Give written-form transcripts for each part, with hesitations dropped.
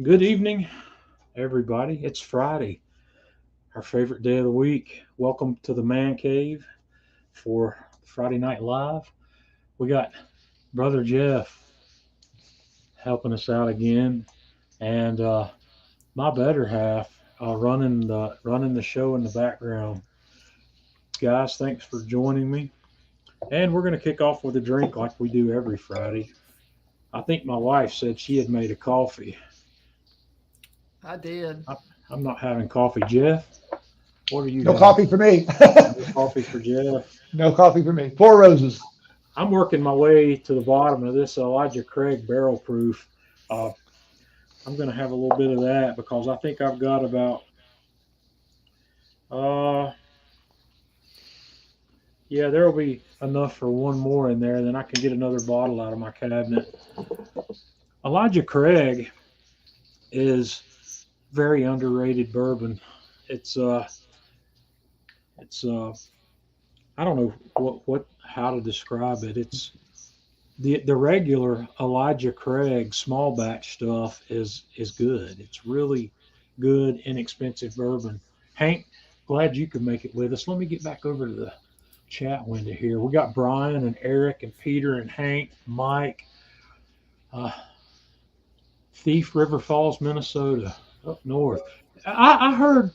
Good evening, everybody. It's Friday, our favorite day of the week. Welcome to the Man Cave for Friday Night Live. We got Brother Jeff helping us out again, and my better half running the show in the background. Guys, thanks for joining me. And we're going to kick off with a drink like we do every Friday. I think my wife said she had made a coffee. I did. I, I'm not having coffee. Jeff, what are you No having? coffee for me. No coffee for Jeff. No coffee for me. Four roses. I'm working my way to the bottom of this Elijah Craig barrel proof. Uh, I'm going to have a little bit of that because I think I've got about, uh, yeah, there will be enough for one more in there. Then I can get another bottle out of my cabinet. Elijah Craig is very underrated bourbon. It's, uh, it's I don't know how to describe it. It's the regular Elijah Craig small batch stuff is good. It's really good, inexpensive bourbon. Hank, glad you could make it with us. Let me get back over to the chat window here. We got Brian and Eric and Peter and Hank, Mike, uh, Thief River Falls, Minnesota, up north. I heard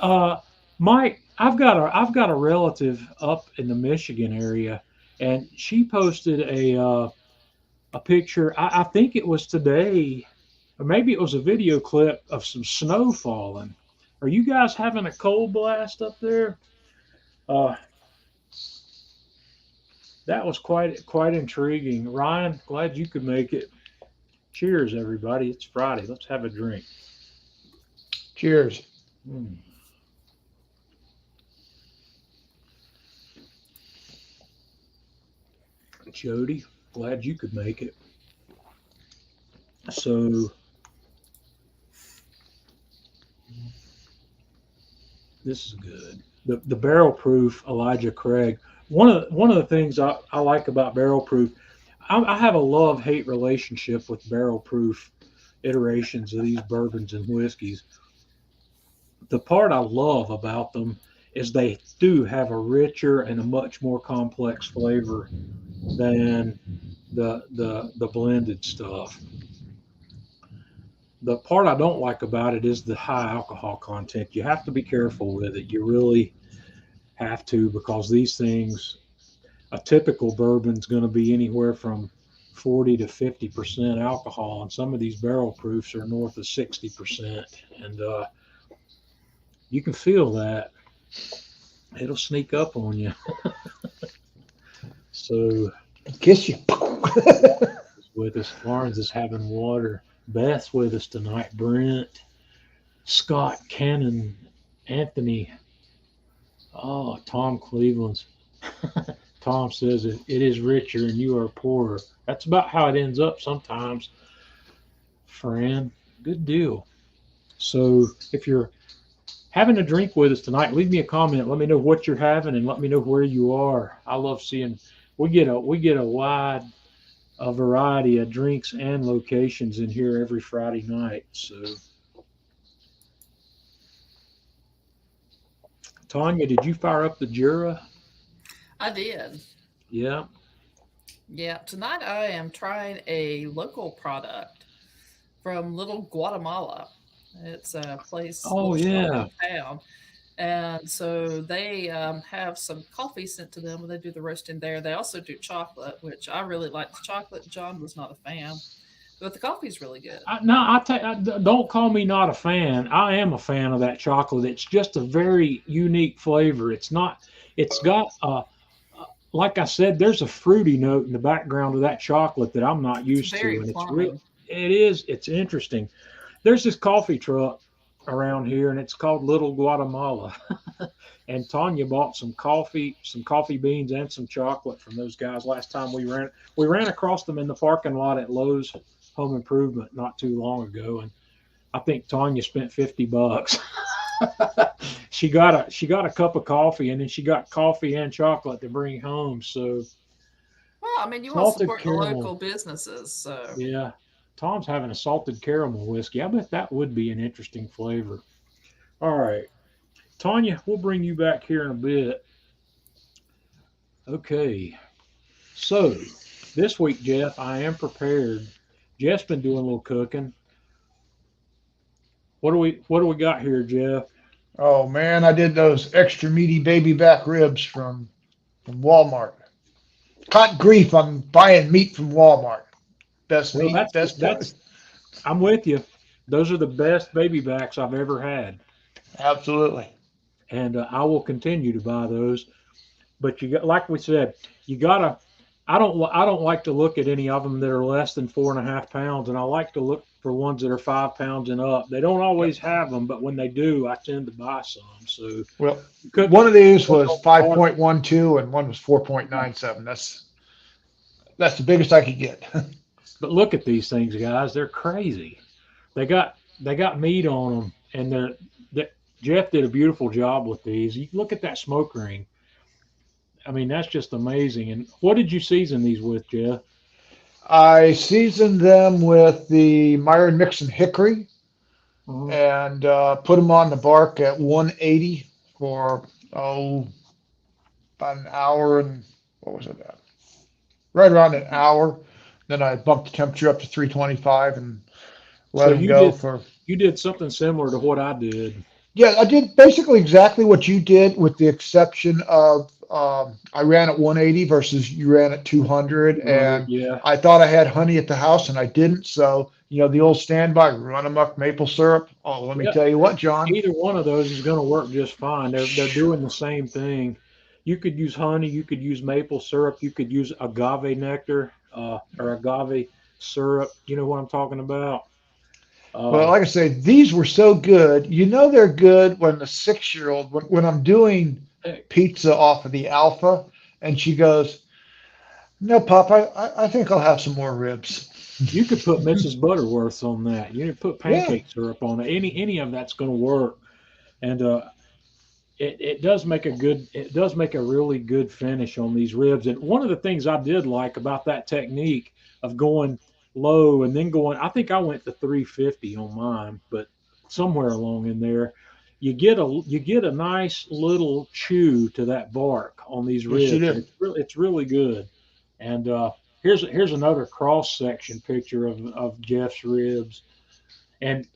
uh, Mike. I've got a relative up in the Michigan area, and she posted a picture. I think it was today, or maybe it was a video clip of some snow falling. Are you guys having a cold blast up there? Uh, that was quite intriguing. Ryan, glad you could make it. Cheers, everybody! It's Friday. Let's have a drink. Cheers. Mm. Jody, glad you could make it. So this is good. The barrel proof Elijah Craig. One of the things I like about barrel proof, I have a love hate relationship with barrel proof iterations of these bourbons and whiskeys. The part I love about them is they do have a richer and a much more complex flavor than the blended stuff. The part I don't like about it is the high alcohol content. You have to be careful with it. You really have to because these things, a typical bourbon's going to be anywhere from 40 to 50% alcohol, and some of these barrel proofs are north of 60%, and you can feel that. It'll sneak up on you. So Kiss you. with us, Florence is having water. Beth's with us tonight. Brent, Scott, Cannon, Anthony. Oh, Tom Cleveland's. Tom says it is richer and you are poorer. That's about how it ends up sometimes. Fran, good deal. So if you're having a drink with us tonight, leave me a comment. Let me know what you're having and let me know where you are. I love seeing we get a wide a variety of drinks and locations in here every Friday night. So Tanya, did you fire up the Jura? I did. Yeah. Yeah. Tonight I am trying a local product from Little Guatemala. It's a place, Oh little shop yeah. in town. And so they have some coffee sent to them when they do the roasting there. They also do chocolate, which I really like the chocolate. John was not a fan, but the coffee's really good. No, don't call me not a fan. I am a fan of that chocolate. It's just a very unique flavor. It's not. It's got like I said, there's a fruity note in the background of that chocolate that I'm not It's used to, very and it's real. plumbing. It is. It's interesting. There's this coffee truck around here, and it's called Little Guatemala. And Tanya bought some coffee beans, and some chocolate from those guys last time we ran. We ran across them in the parking lot at Lowe's Home Improvement not too long ago, and I think Tanya spent $50. She got a cup of coffee, and then she got coffee and chocolate to bring home. So Well, I mean, you want to salted support the caramel, local businesses. So, yeah. Tom's having a salted caramel whiskey. I bet that would be an interesting flavor. All right, Tanya, we'll bring you back here in a bit. Okay, so this week, Jeff, I am prepared. Jeff's been doing a little cooking. What do we got here, Jeff? Oh man, I did those extra meaty baby back ribs from Walmart. Caught grief on buying meat from Walmart. Best Well, meat, best that's price. I'm with you. Those are the best baby backs I've ever had, Absolutely. and I will continue to buy those. But you got, like we said, you gotta. I don't like to look at any of them that are less than 4.5 pounds, and I like to look for ones that are 5 pounds and up. They don't Yep. always have them, but when they do, I tend to buy some. So Well, you cook one of these cook was on hard. 5.12 and one was 4.97. That's the biggest I could get. But look at these things, guys. They're crazy. They got meat on them, and Jeff did a beautiful job with these. You look at that smoke ring. I mean, that's just amazing. And what did you season these with, Jeff? I seasoned them with the Myron Mixon Hickory Uh-huh. and put them on the bark at 180 for about an hour and what was it? Right around an hour. Then I bumped the temperature up to 325 and let So them you go did for. you did something similar to what I did. Yeah, I did basically exactly what you did, with the exception of I ran at 180 versus you ran at 200, 200, and yeah, I thought I had honey at the house and I didn't. So, the old standby run amok maple syrup. Oh, let me yeah. tell you what, John. Either one of those is going to work just fine. They're doing the same thing. You could use honey, you could use maple syrup, you could use agave nectar or agave syrup. You know what I'm talking about? Well, Uh, like I say, these were so good. They're good when the 6-year-old, when I'm doing Heck, pizza off of the Alpha, and she goes, "No, Pop, I think I'll have some more ribs." you could put Mrs. Butterworth's on that. You could put Yeah, pancake syrup on it. Any of that's going to work. And it does make a really good finish on these ribs. And one of the things I did like about that technique of going low and then going, I think I went to 350 on mine, but somewhere along in there, you get a nice little chew to that bark on these yes, you ribs, and do. it's really good. And here's another cross section picture of Jeff's ribs. And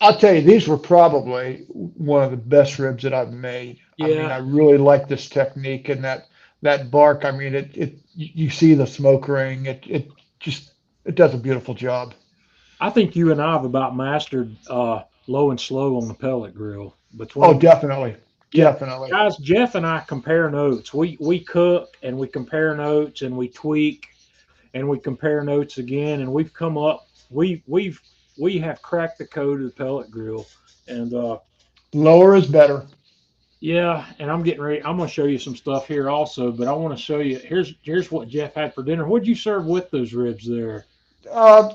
I'll tell you, these were probably one of the best ribs that I've made. I mean, I yeah, really like this technique and that bark. I mean, you see the smoke ring. Just it does a beautiful job. I think you and I have about mastered low and slow on the pellet grill. Oh, Between definitely, Yeah, definitely. guys, Jeff and I compare notes. We cook and we compare notes and we tweak and we compare notes again, and we've come up we have cracked the code of the pellet grill. And Lower is better. yeah, and I'm getting ready. I'm going to show you some stuff here also, but I want to show you. Here's what Jeff had for dinner. What'd you serve with those ribs there? Uh,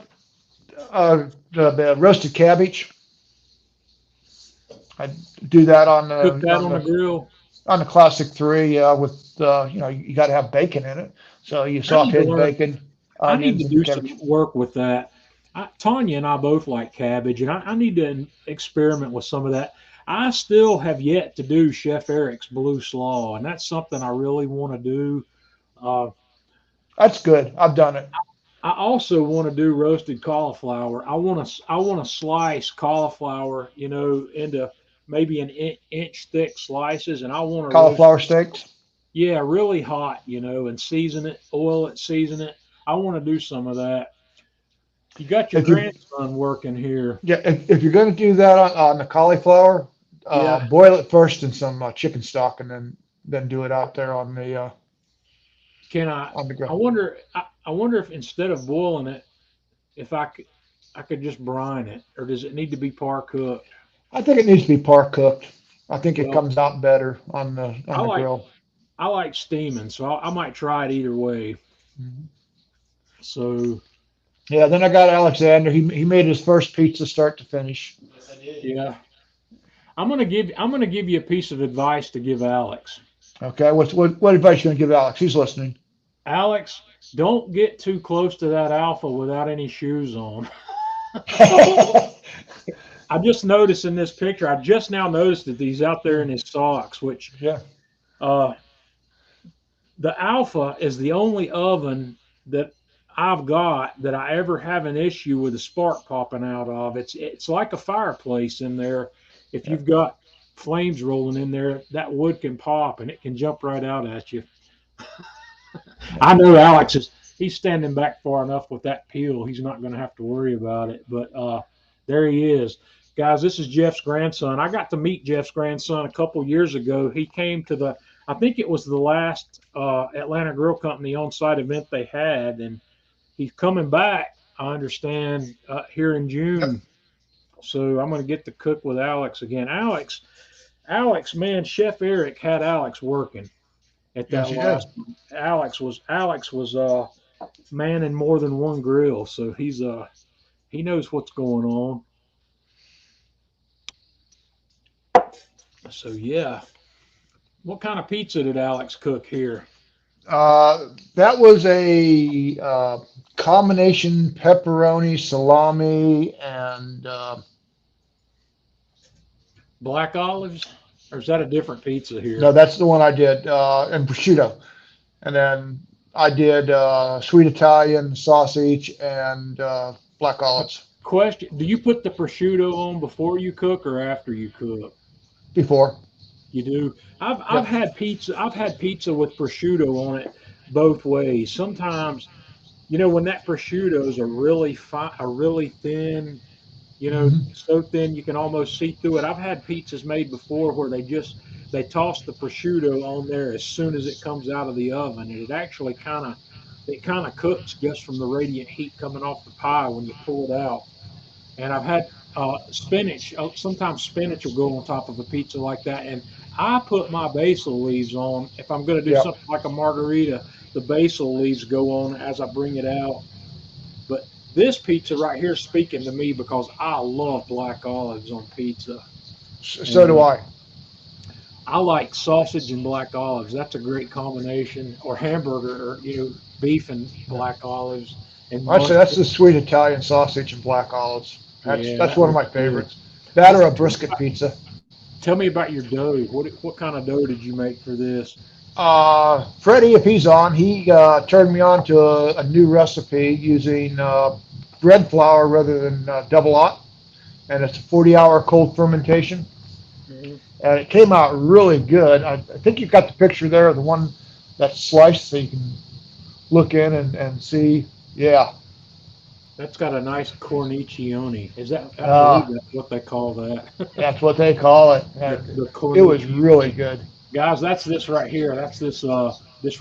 the roasted cabbage. I do that on Cook the that on on the the grill. on the classic three. With you got to have bacon in it. So you I need to sauteed learn. bacon, I need onions, to and do cabbage. some work with that. Tanya and I both like cabbage, and I need to experiment with some of that. I still have yet to do Chef Eric's blue slaw, and that's something I really want to do. Uh, That's good. I've done it. I also want to do roasted cauliflower. I want to slice cauliflower, into maybe an inch thick slices, and I want to roast Cauliflower it. steaks. Yeah, really hot, and season it, oil it, season it. I want to do some of that. You got your If you grandson working here. Yeah, if you're going to do that on the cauliflower, Yeah. boil it first in some chicken stock, and then do it out there Can I? on the I grill. wonder. I wonder if instead of boiling it, if I could just brine it, or does it need to be par cooked? I think it needs to be par cooked. I think it Well, comes out better on I the like grill. I like steaming, so I might try it either way. Mhm. So Yeah. Then I got Alexander. He made his first pizza start to finish. yeah, I'm gonna give you a piece of advice to give Alex. Okay. What advice you going to give Alex? He's listening. Alex, don't get too close to that alpha without any shoes on. I just noticed in this picture, I just now noticed that he's out there in his socks, which Yeah. uh, the Alpha is the only oven that I've got that I ever have an issue with a spark popping out of. It's like a fireplace in there. If Yeah. you've got flames rolling in there, that wood can pop and it can jump right out at you. I know Alex is he's standing back far enough with that peel. He's not going to have to worry about it. But there he is. Guys, this is Jeff's grandson. I got to meet Jeff's grandson a couple years ago. He came to I think it was the last Atlanta Grill Company on-site event they had, and he's coming back, I understand, here in Yep. June. So I'm going to get to cook with Alex again. Alex, man, Chef Eric had Alex working at Yes, that he did. last one. Alex was manning more than one grill, so he knows what's going on. So yeah, what kind of pizza did Alex cook here? That was a combination pepperoni, salami, and Black olives, or is that a different pizza no, here? that's the one I did, and prosciutto. And then I did sweet Italian sausage and black olives Question: do you put the prosciutto on before you cook or after you cook? before. You do. I've Yep. had pizza. I've had pizza with prosciutto on it both ways. Sometimes, when that prosciuttos are really fine, are really thin, Hmm. so thin you can almost see through it. I've had pizzas made before where they toss the prosciutto on there as soon as it comes out of the oven, and it kind of cooks just from the radiant heat coming off the pie when you pull it out. And I've had spinach. Sometimes spinach will go on top of a pizza like that, and I put my basil leaves on if I'm going to do Yep. something like a margarita. The basil leaves go on as I bring it out. But this pizza right here is speaking to me because I love black olives on pizza, So and do I. I like sausage and black olives. That's a great combination. Or hamburger, or beef and Yeah. black olives and I'd say mustard. that's the sweet Italian sausage and black olives. Yeah, That's that one of looks my good. favorites. That or What? a brisket pizza. Tell me about your dough. What kind of dough did you make for this? Freddie, if he's on, he turned me on to a new recipe using bread flour rather than double aught, and it's a 40-hour cold fermentation, Mhm. and it came out really good. I think you've got the picture there, the one that's sliced, so you can look in and see. Yeah, That's got a nice cornicione. Is that? I believe uh, that's what they call that. that's what they call it, and The it was really cornicione. good. Guys, that's this right here. That's this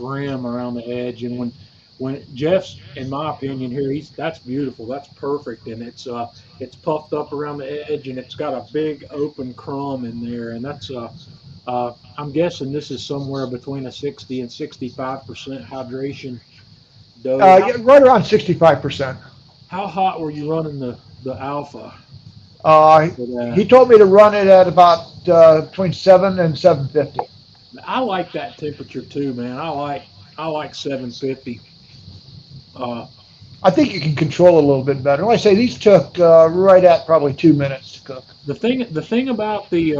rim around the edge. And when Jeff's, in my opinion, here, he's that's beautiful. That's perfect. And it's puffed up around the edge, and it's got a big open crumb in there. And I'm guessing this is somewhere between a 60 and 65% hydration dough. Yeah, right around 65%. How hot were you running the alpha Uh, for he that? told me to run it at about between 7 and 750. I like that temperature too, man. I like 750. Uh, I think you can control it a little bit better. Like I say, these took right at probably 2 minutes to cook. the thing about the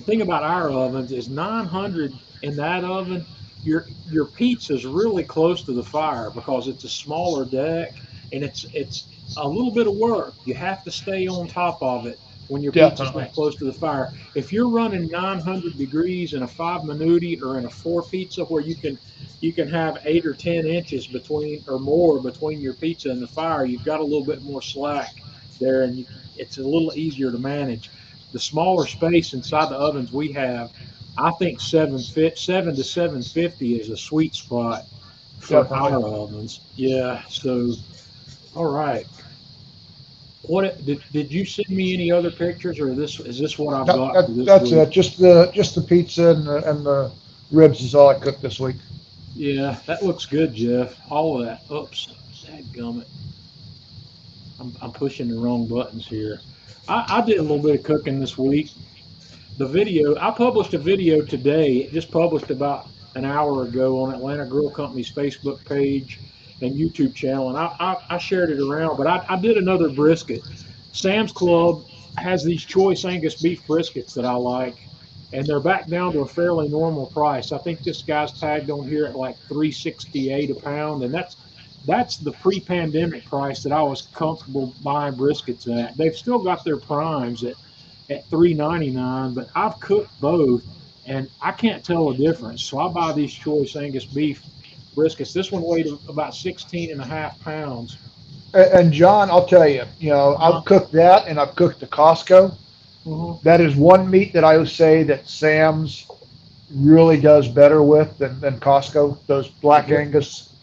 thing about our ovens is 900 in that oven. Your pizza's really close to the fire because it's a smaller deck, and it's a little bit of work. You have to stay on top of it when your pizza's Definitely. that close to the fire. If you're running 900 degrees in a 5 minuti or in a four pizza where you can have 8 or 10 inches between or more between your pizza and the fire, you've got a little bit more slack there, and it's a little easier to manage. The smaller space inside the ovens we have, I think 7 to 750 is a sweet spot for Definitely. our ovens. Yeah. So, all right. What did you send me any other pictures, or is this what I've No, got for this that's week? it. Just the pizza and the ribs is all I cooked this week. Yeah, that looks good, Jeff. All of that. Oops, dadgummit. I'm pushing the wrong buttons here. I did a little bit of cooking this week. The video I published a video today. It just published about an hour ago on Atlanta Grill Company's Facebook page and YouTube channel, and I shared it around. But I did another brisket. Sam's Club has these choice Angus beef briskets that I like, and they're back down to a fairly normal price. I think this guy's tagged on here at like 368 a pound, and that's the pre-pandemic price that I was comfortable buying briskets at. They've still got their primes at 399, but I've cooked both and I can't tell the difference. So I buy these choice Angus beef briskets. This one weighed about 16 and a half pounds. And John, I'll tell you, Uh-huh. I've cooked that and I've cooked the Costco. Uh-huh. That is one meat that I would say that Sam's really does better with than Costco. Those Black Angus,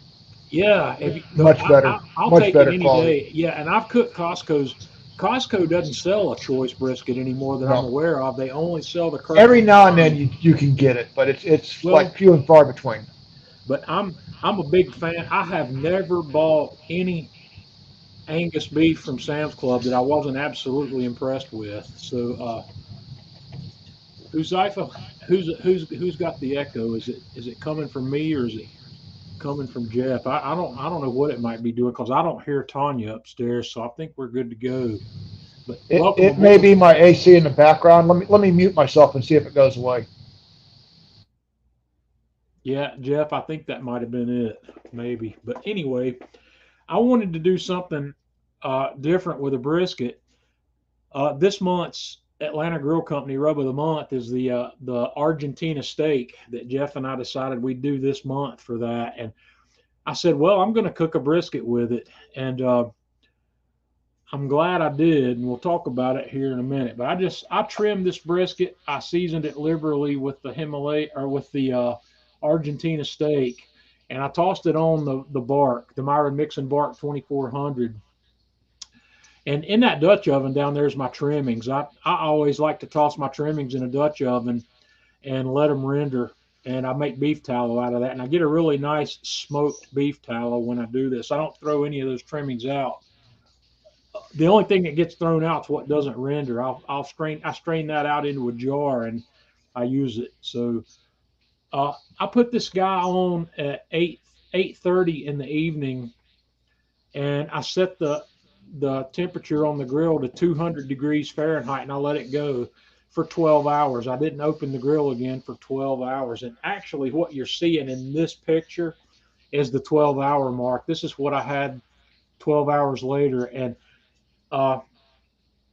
Yeah, much better, I'll much take it better any quality. day. Yeah, and I've cooked Costco's. Costco doesn't sell a choice brisket anymore that I'm No, aware of. They only sell the every Kirkland now and then prime. you can get it, but it's like Well, few and far between. but I'm a big fan. I have never bought any Angus beef from Sam's Club that I wasn't absolutely impressed with. So, Uzaifa, who's got the echo? Is it coming from me or is it coming from Jeff? I don't know what it might be doing because I don't hear Tanya upstairs. So I think we're good to go. But It welcome it may aboard. be my AC in the background. Let me mute myself and see if it goes away. Yeah, Jeff, I think that might have been it, maybe. But anyway, I wanted to do something different with a brisket. This month's Atlanta Grill Company rub of the month is the Argentina steak that Jeff and I decided we'd do this month for that. And I said, well, I'm going to cook a brisket with it, and I'm glad I did. And we'll talk about it here in a minute. But I trimmed this brisket. I seasoned it liberally with the Himalaya or with the Argentina steak, and I tossed it on the bark, the Myron Mixon Bark 2400. And in that Dutch oven down there's my trimmings. I always like to toss my trimmings in a Dutch oven and let them render. And I make beef tallow out of that. And I get a really nice smoked beef tallow when I do this. I don't throw any of those trimmings out. The only thing that gets thrown out is what doesn't render. I strain that out into a jar and I use it. So I put this guy on at 8:30 in the evening, and I set the temperature on the grill to 200 degrees Fahrenheit, and I let it go for 12 hours. I didn't open the grill again for 12 hours. And actually, what you're seeing in this picture is the 12-hour mark. This is what I had 12 hours later, and uh,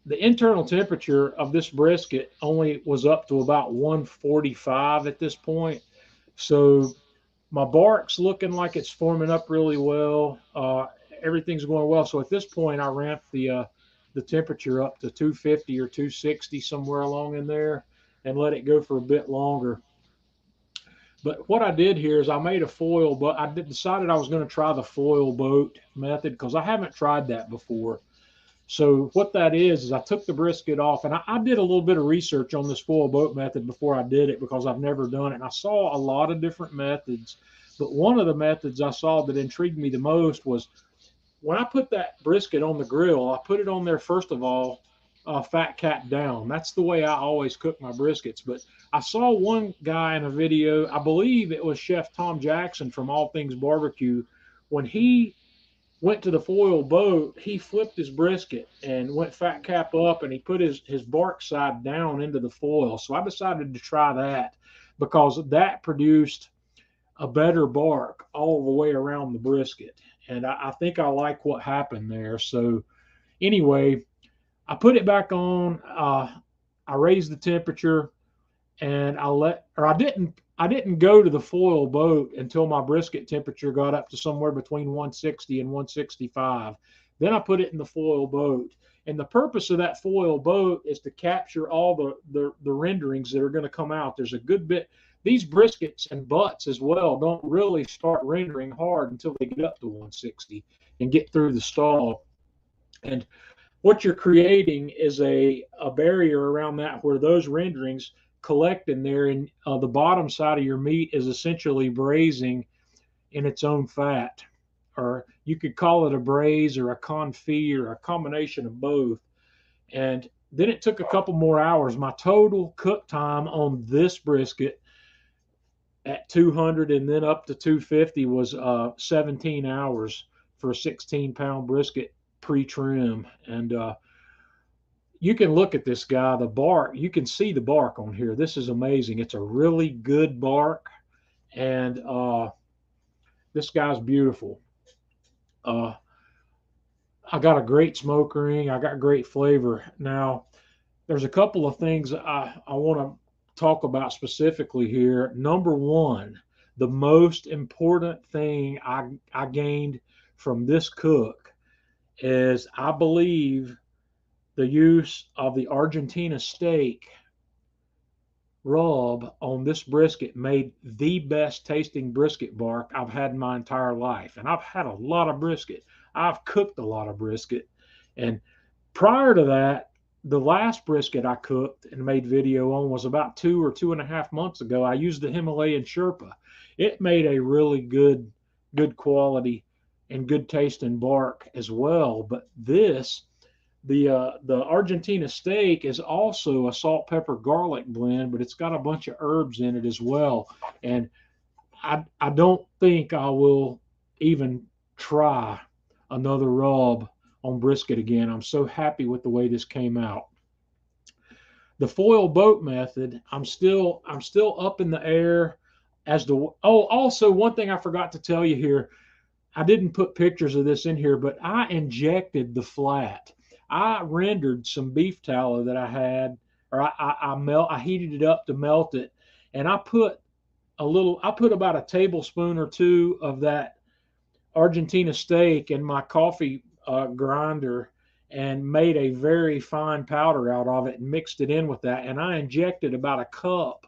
the internal temperature of this brisket only was up to about 145 at this point. So my bark's looking like it's forming up really well. Everything's going well. So at this point, I ramped the temperature up to 250 or 260 somewhere along in there, and let it go for a bit longer. But what I did here is I made a foil, but decided I was going to try the foil boat method because I haven't tried that before. So what that is I took the brisket off, and I did a little bit of research on this foil boat method before I did it because I've never done it. And I saw a lot of different methods, but one of the methods I saw that intrigued me the most was when I put that brisket on the grill, I put it on there first of all, fat cap down. That's the way I always cook my briskets. But I saw one guy in a video, I believe it was Chef Tom Jackson from All Things Barbecue, when he went to the foil boat, he flipped his brisket and went fat cap up, and he put his bark side down into the foil. So I decided to try that because that produced a better bark all the way around the brisket. And I think I like what happened there. So anyway, I put it back on. I raised the temperature, and I didn't go to the foil boat until my brisket temperature got up to somewhere between 160 and 165. Then I put it in the foil boat. And the purpose of that foil boat is to capture all the renderings that are going to come out. There's a good bit. These briskets and butts as well don't really start rendering hard until they get up to 160 and get through the stall. And what you're creating is a barrier around that where those renderings collect in there, and the bottom side of your meat is essentially braising in its own fat, or you could call it a braise or a confit or a combination of both. And then it took a couple more hours. My total cook time on this brisket at 200 and then up to 250 was 17 hours for a 16-pound brisket pre-trim. And you can look at this guy, the bark, you can see the bark on here. This is amazing. It's a really good bark. And this guy's beautiful. Uh, I got a great smoke ring. I got great flavor. Now, there's a couple of things I want to talk about specifically here. Number one, the most important thing I gained from this cook is I believe the use of the Argentina steak rub on this brisket made the best tasting brisket bark I've had in my entire life. And I've had a lot of brisket. I've cooked a lot of brisket. And prior to that, the last brisket I cooked and made video on was about 2 or 2.5 months ago. I used the Himalayan Sherpa. It made a really good quality and good tasting bark as well. But this, the Argentina steak is also a salt, pepper, garlic blend, but it's got a bunch of herbs in it as well. And I don't think I will even try another rub on brisket again. I'm so happy with the way this came out. The foil boat method, I'm still up in the air as to. Oh, also one thing I forgot to tell you here, I didn't put pictures of this in here, but I injected the flat. I rendered some beef tallow that I had, or I heated it up to melt it, and I put about a tablespoon or two of that Argentina steak in my coffee grinder and made a very fine powder out of it and mixed it in with that. And I injected about a cup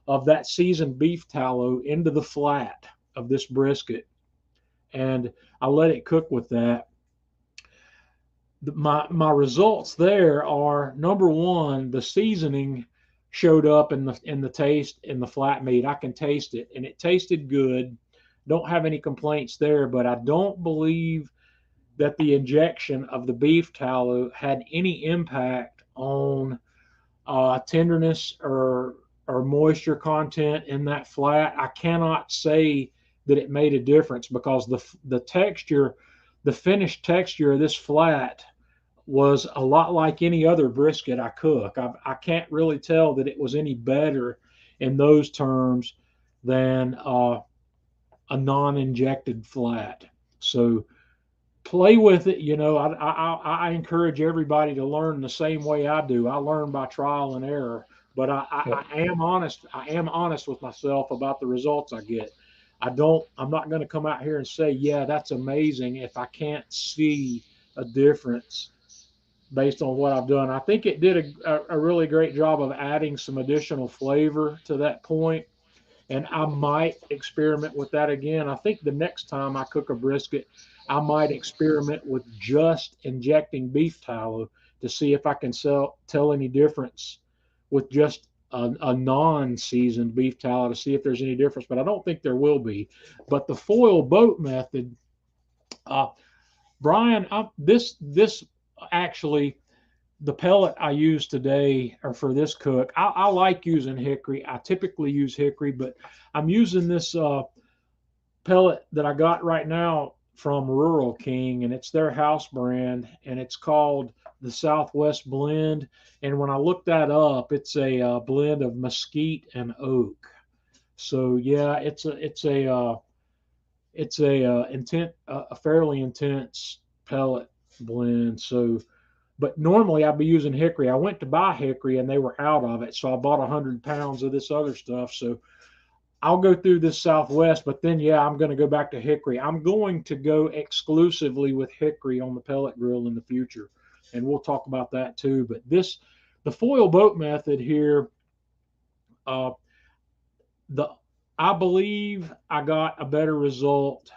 of that seasoned beef tallow into the flat of this brisket. And I let it cook with that. My results there are, number one, the seasoning showed up in the taste in the flat meat. I can taste it, and it tasted good. Don't have any complaints there, but I don't believe that the injection of the beef tallow had any impact on tenderness or moisture content in that flat. I cannot say that it made a difference because the texture, the finished texture of this flat was a lot like any other brisket I cook. I can't really tell that it was any better in those terms than a non-injected flat. So play with it. I encourage everybody to learn the same way I do. I learn by trial and error, but I am honest. I am honest with myself about the results I get. I'm not going to come out here and say, yeah, that's amazing if I can't see a difference based on what I've done. I think it did a really great job of adding some additional flavor to that point. And I might experiment with that again. I think the next time I cook a brisket, I might experiment with just injecting beef tallow to see if I can tell any difference with just a non-seasoned beef tallow to see if there's any difference. But I don't think there will be. But the foil boat method, Brian, this actually, the pellet I use today or for this cook, I like using hickory. I typically use hickory, but I'm using this pellet that I got right now from Rural King, and it's their house brand, and it's called the Southwest Blend. And when I looked that up, it's a blend of mesquite and oak. So yeah, it's a fairly intense pellet blend. So, but normally I'd be using hickory. I went to buy hickory and they were out of it, so I bought 100 pounds of this other stuff. So I'll go through this Southwest, but then yeah, I'm going to go back to hickory. I'm going to go exclusively with hickory on the pellet grill in the future, and we'll talk about that too. But the foil boat method here, I believe I got a better result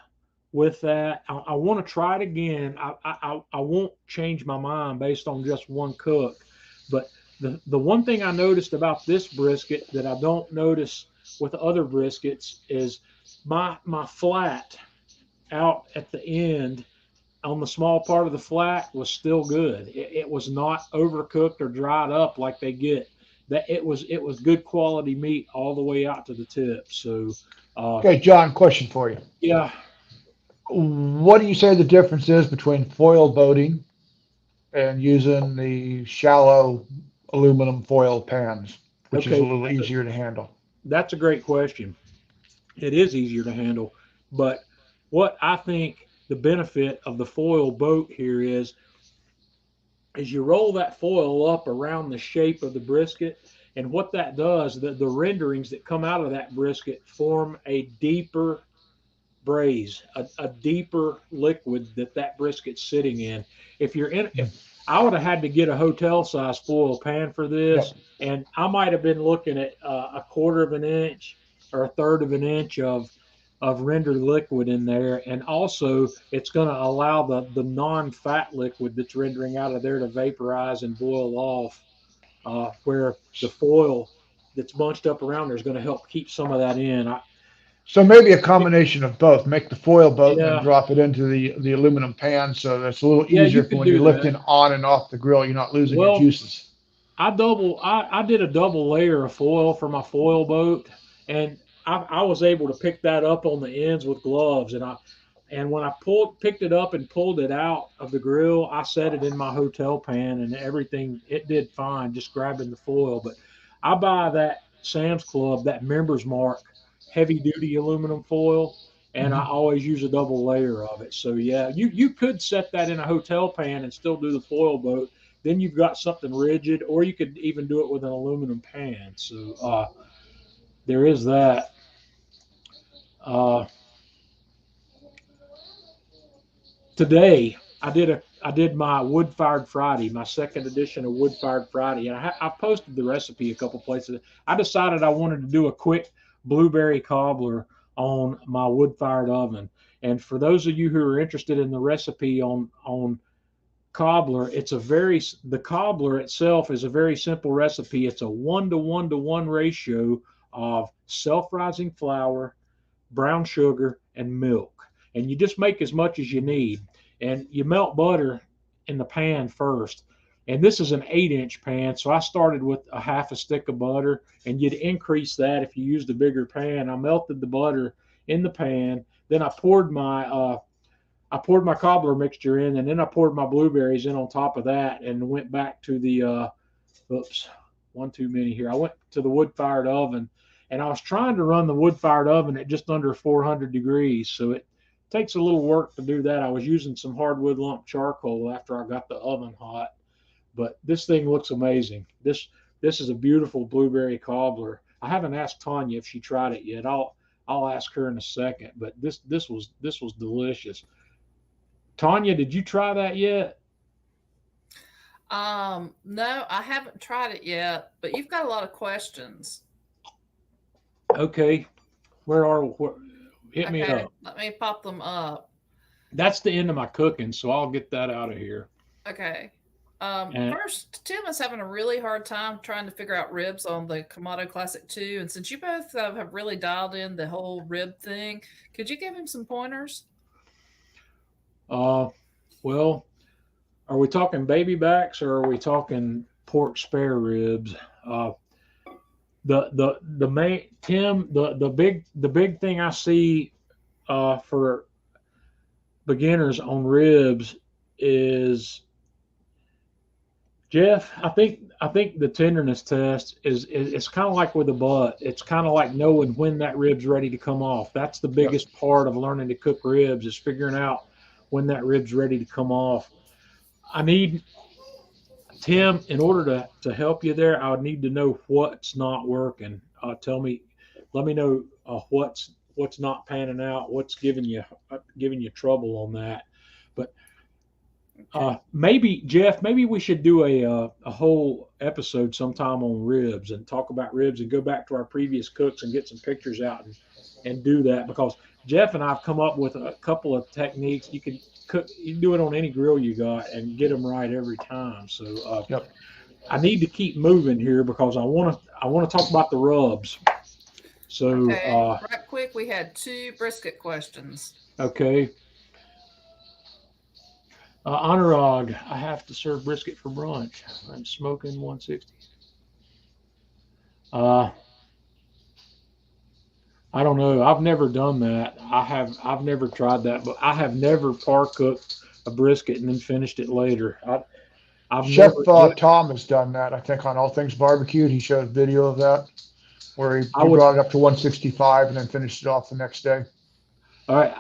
with that. I want to try it again. I won't change my mind based on just one cook. But the one thing I noticed about this brisket that I don't notice with other briskets is my flat out at the end on the small part of the flat was still good. It was not overcooked or dried up like they get that it was good quality meat all the way out to the tip. So, Okay, John, question for you. yeah, What do you say the difference is between foil boating and using the shallow aluminum foil pans, which is a okay, little easier to handle? that's a great question. It is easier to handle, but what I think the benefit of the foil boat here is you roll that foil up around the shape of the brisket, and what that does, the renderings that come out of that brisket form a deeper braise, a deeper liquid that brisket's sitting in. If I would have had to get a hotel size foil pan for Yep. this, and I might have been looking at a quarter of an inch or a third of an inch of rendered liquid in there, and also it's going to allow the non-fat liquid that's rendering out of there to vaporize and boil off, where the foil that's bunched up around there is going to help keep some of that in. So maybe a combination of both. Make the foil boat and then Yeah, drop it into the aluminum pan, so that's a little yeah, easier you for could when you're do that. lifting on and off the grill. You're not losing your Well, juices. I did a double layer of foil for my foil boat, and I was able to pick that up on the ends with gloves, and when I picked it up and pulled it out of the grill, I set it in my hotel pan, and everything it did fine just grabbing the foil. But I buy that Sam's Club, that Members Mark heavy duty aluminum foil, and I Mhm. always use a double layer of it. So yeah, you could set that in a hotel pan and still do the foil boat. Then you've got something rigid, or you could even do it with an aluminum pan. So there is that. Uh, Today I did my wood fired Friday, my second edition of wood fired Friday, and I posted the recipe a couple places. I decided I wanted to do a quick blueberry cobbler on my wood fired oven. And for those of you who are interested in the recipe on cobbler, the cobbler itself is a very simple recipe. It's a 1 to 1 to 1 ratio of self-rising flour, brown sugar, and milk. And you just make as much as you need. And you melt butter in the pan first. And this is an 8-inch pan, so I started with a half a stick of butter, and you'd increase that if you used a bigger pan. I melted the butter in the pan, then I poured my cobbler mixture in, and then I poured my blueberries in on top of that, and went back to the oops, one too many here. I went to the wood fired oven, and I was trying to run the wood fired oven at just under 400 degrees. So it takes a little work to do that. I was using some hardwood lump charcoal after I got the oven hot, but this thing looks amazing. This is a beautiful blueberry cobbler. I haven't asked Tanya if she tried it yet. I'll ask her in a second. But this was delicious. Tanya, did you try that yet? No, I haven't tried it yet, but you've got a lot of questions. Okay, hit me Okay, up. let me pop them up. That's the end of my cooking, so I'll get that out of here. Okay. And First, Tim is having a really hard time trying to figure out ribs on the Kamado Classic 2. And since you both have really dialed in the whole rib thing, could you give him some pointers? uh, well, are we talking baby backs or are we talking pork spare ribs? Uh, the main Tim the big thing I see for beginners on ribs is Jeff. I think the tenderness test is it's kind of like with the butt. It's kind of like knowing when that rib's ready to come off. That's the Yep. biggest part of learning to cook ribs is figuring out when that rib's ready to come off. I need Tim, in order to help you there, I would need to know what's not working. Let me know what's not panning out, what's giving you trouble on that. But Okay. maybe Jeff, maybe we should do a whole episode sometime on ribs and talk about ribs and go back to our previous cooks and get some pictures out and do that because Jeff and I've come up with a couple of techniques. You can do it on any grill you got and get them right every time. So Yep. I need to keep moving here because I want to talk about the rubs. So Okay. Right quick, we had two brisket questions. okay, Anurag, I have to serve brisket for brunch. I'm smoking 160. Uh, I don't know. I've never done that. I've never tried that, but I have never par cooked a brisket and then finished it later. I've Chef never. What Tom has done that, I think, on All Things Barbecued. He showed a video of that where I he would. brought it up to 165 and then finished it off the next day. All right,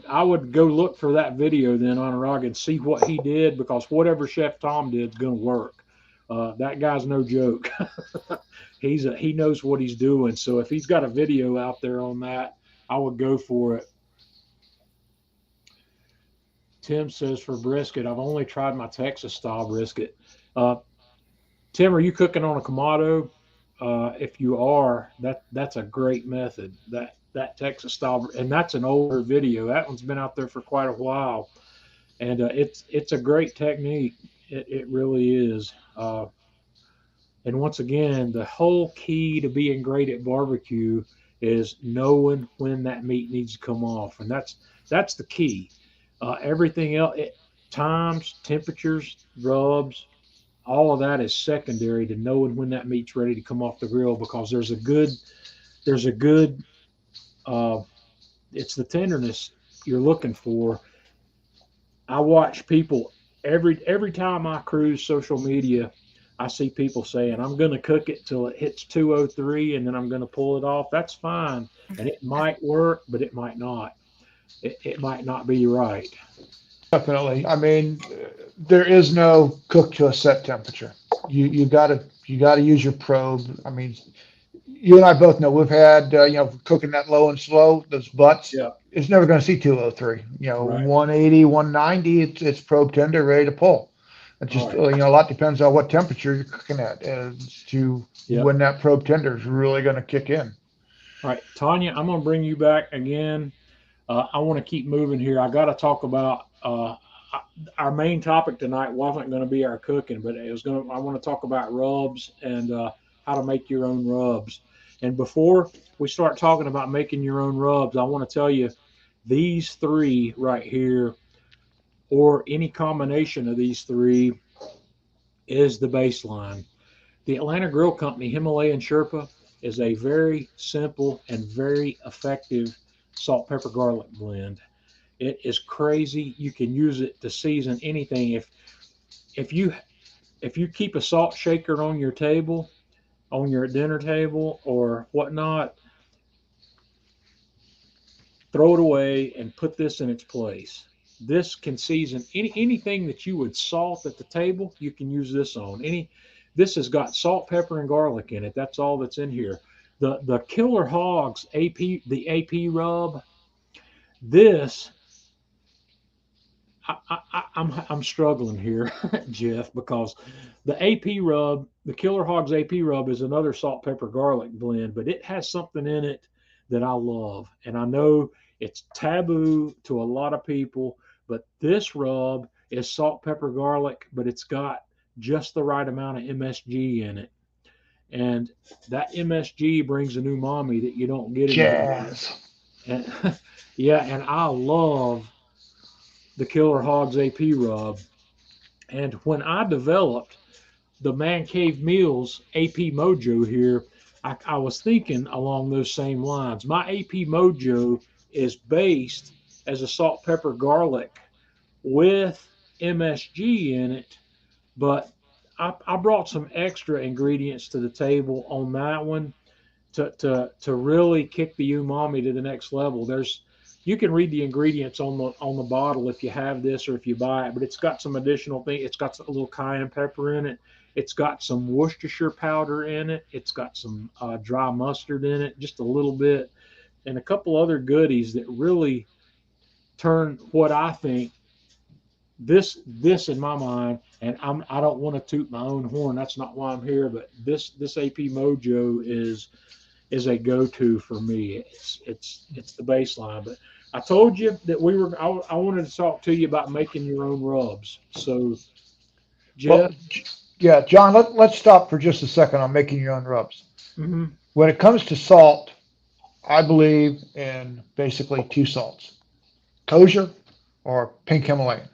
I would go look for that video then on Rog and see what he did because whatever Chef Tom did is going to work. That guy's no joke. He knows what he's doing. So if he's got a video out there on that, I would go for it. Tim says for brisket, I've only tried my Texas style brisket. Uh, Tim, are you cooking on a Kamado? If you are, that's a great method. That Texas style, and that's an older video. That one's been out there for quite a while, and it's a great technique. It really is. And once again, the whole key to being great at barbecue is knowing when that meat needs to come off, and that's the key. Everything else, times, temperatures, rubs, all of that is secondary to knowing when that meat's ready to come off the grill because there's a good uh, it's the tenderness you're looking for. I watch people every time I cruise social media. I see people saying I'm going to cook it till it hits 203 and then I'm going to pull it off. That's fine, and it might work, but it might not. It might not be right. Definitely. I mean, there is no cook to a set temperature. You gotta use your probe. I mean, you and I both know we've had cooking that low and slow, those butts. Yeah. It's never going to see 203. Right. 180, 190. It's probe tender, ready to pull. It just All right. a lot depends on what temperature you're cooking at as to Yeah. when that probe tender is really going to kick in. All right, Tanya, I'm going to bring you back again. I want to keep moving here. I got to talk about our main topic tonight wasn't going to be our cooking, but it was going to. I want to talk about rubs and how to make your own rubs. And before we start talking about making your own rubs, I want to tell you these three right here, or any combination of these three, is the baseline. The Atlanta Grill Company Himalayan Sherpa is a very simple and very effective salt, pepper, garlic blend. It is crazy. You can use it to season anything. If you if you keep a salt shaker on your table, on your dinner table or whatnot, throw it away and put this in its place. This can season anything that you would salt at the table. You can use this on any. This has got salt, pepper, and garlic in it. That's all that's in here. The Killer Hogs AP rub. This I'm struggling here, Jeff, because the AP rub, the Killer Hogs AP rub, is another salt, pepper, garlic blend, but it has something in it that I love, and I know it's taboo to a lot of people, but this rub is salt, pepper, garlic, but it's got just the right amount of MSG in it, and that MSG brings an umami that you don't get anymore. Jazz. And yeah, and I love the Killer Hogs AP rub. And when I developed the Man Cave Meals AP Mojo here, I was thinking along those same lines. My AP Mojo is based as a salt, pepper, garlic with MSG in it, but I brought some extra ingredients to the table on that one to really kick the umami to the next level. You can read the ingredients on the bottle if you have this or if you buy it, but it's got some additional things. It's got a little cayenne pepper in it. It's got some Worcestershire powder in it. It's got some dry mustard in it, just a little bit, and a couple other goodies that really turn what I think this in my mind. And I don't want to toot my own horn. That's not why I'm here. But this AP Mojo is a go-to for me. It's the baseline. But I told you that I wanted to talk to you about making your own rubs. So, Well, Jeff. yeah, John, let's stop for just a second on making your own rubs. Mm-hmm. When it comes to salt, I believe in basically two salts, kosher or pink Himalayan.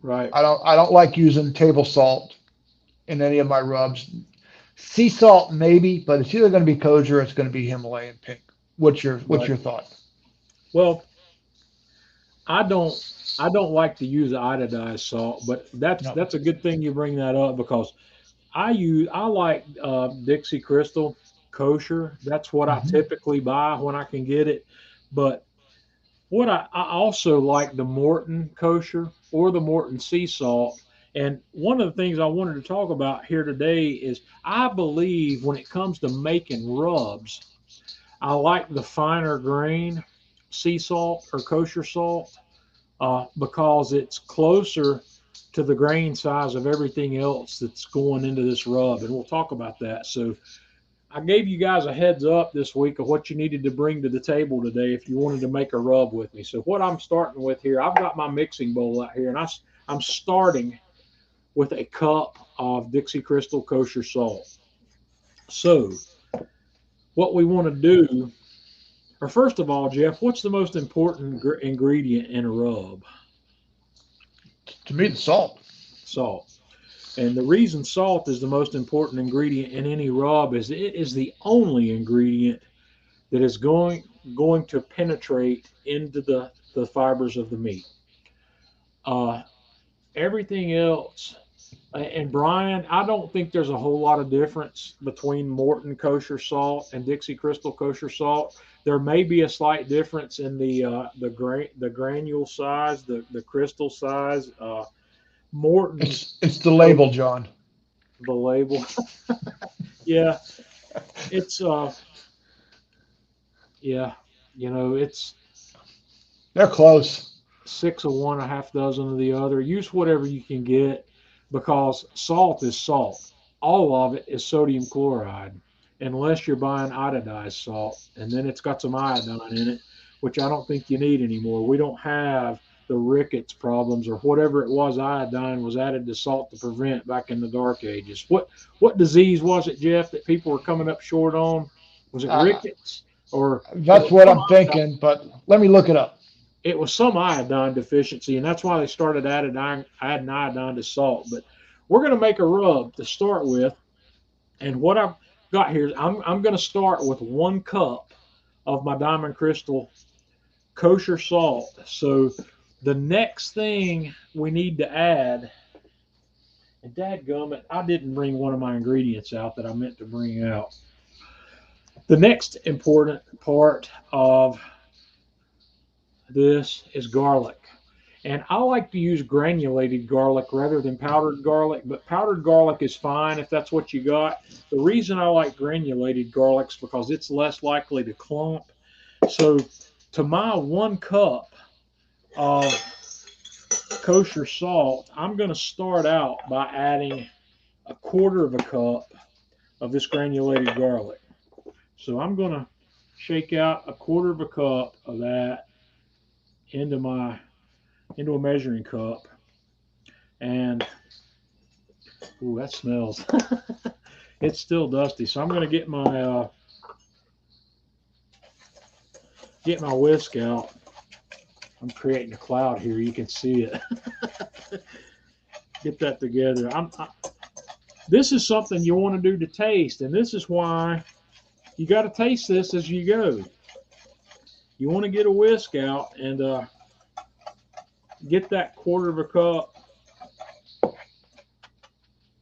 Right. I don't like using table salt in any of my rubs. Sea salt maybe, but it's either going to be kosher or it's going to be Himalayan pink. What's Right. your thought? Well, I don't I don't like to use iodized salt, but that's No. that's a good thing you bring that up because I like Dixie Crystal kosher. That's what I Hmm. typically buy when I can get it. But I also like the Morton kosher or the Morton sea salt. And one of the things I wanted to talk about here today is I believe when it comes to making rubs, I like the finer grain sea salt or kosher salt because it's closer to the grain size of everything else that's going into this rub. And we'll talk about that. So I gave you guys a heads up this week of what you needed to bring to the table today if you wanted to make a rub with me. So what I'm starting with here, I've got my mixing bowl out here, and I'm starting with a cup of Dixie Crystal kosher salt. So what we want to do, or first of all, Jeff, what's the most important ingredient in a rub? To me, the salt. Salt. And the reason salt is the most important ingredient in any rub is it is the only ingredient that is going to penetrate into the fibers of the meat. Uh, Everything else, and Brian, I don't think there's a whole lot of difference between Morton kosher salt and Dixie Crystal kosher salt. There may be a slight difference in the granule size, the crystal size. Morton, It's the so label, John. the label, yeah, it's yeah, it's They're close. six of one, a half dozen of the other. Use whatever you can get because salt is salt. All of it is sodium chloride, unless you're buying iodized salt, and then it's got some iodine in it, which I don't think you need anymore. We don't have the rickets problems or whatever it was iodine was added to salt to prevent back in the dark ages. What disease was it, Jeff, that people were coming up short on? Was it Uh, rickets or it that's was what some I'm thinking, but let me look it up. iodine deficiency, and that's why they started adding iodine to salt. But we're going to make a rub to start with, and what I've got here is I'm going to start with 1 cup of my Diamond Crystal kosher salt. So the next thing we need to add, and dadgummit, I didn't bring one of my ingredients out that I meant to bring out. The next important part of this is garlic. And I like to use granulated garlic rather than powdered garlic, but powdered garlic is fine if that's what you got. The reason I like granulated garlic is because it's less likely to clump. So, to my 1 cup of kosher salt, I'm going to start out by adding a quarter of a cup of this granulated garlic. So, I'm going to shake out a quarter of a cup of that into into a measuring cup. And ooh, that smells. It's still dusty, so I'm going to get my whisk out. I'm creating a cloud here. You can see it. Get that together. This is something you want to do to taste, and this is why you got to taste this as you go. You want to get a whisk out and get that quarter of a cup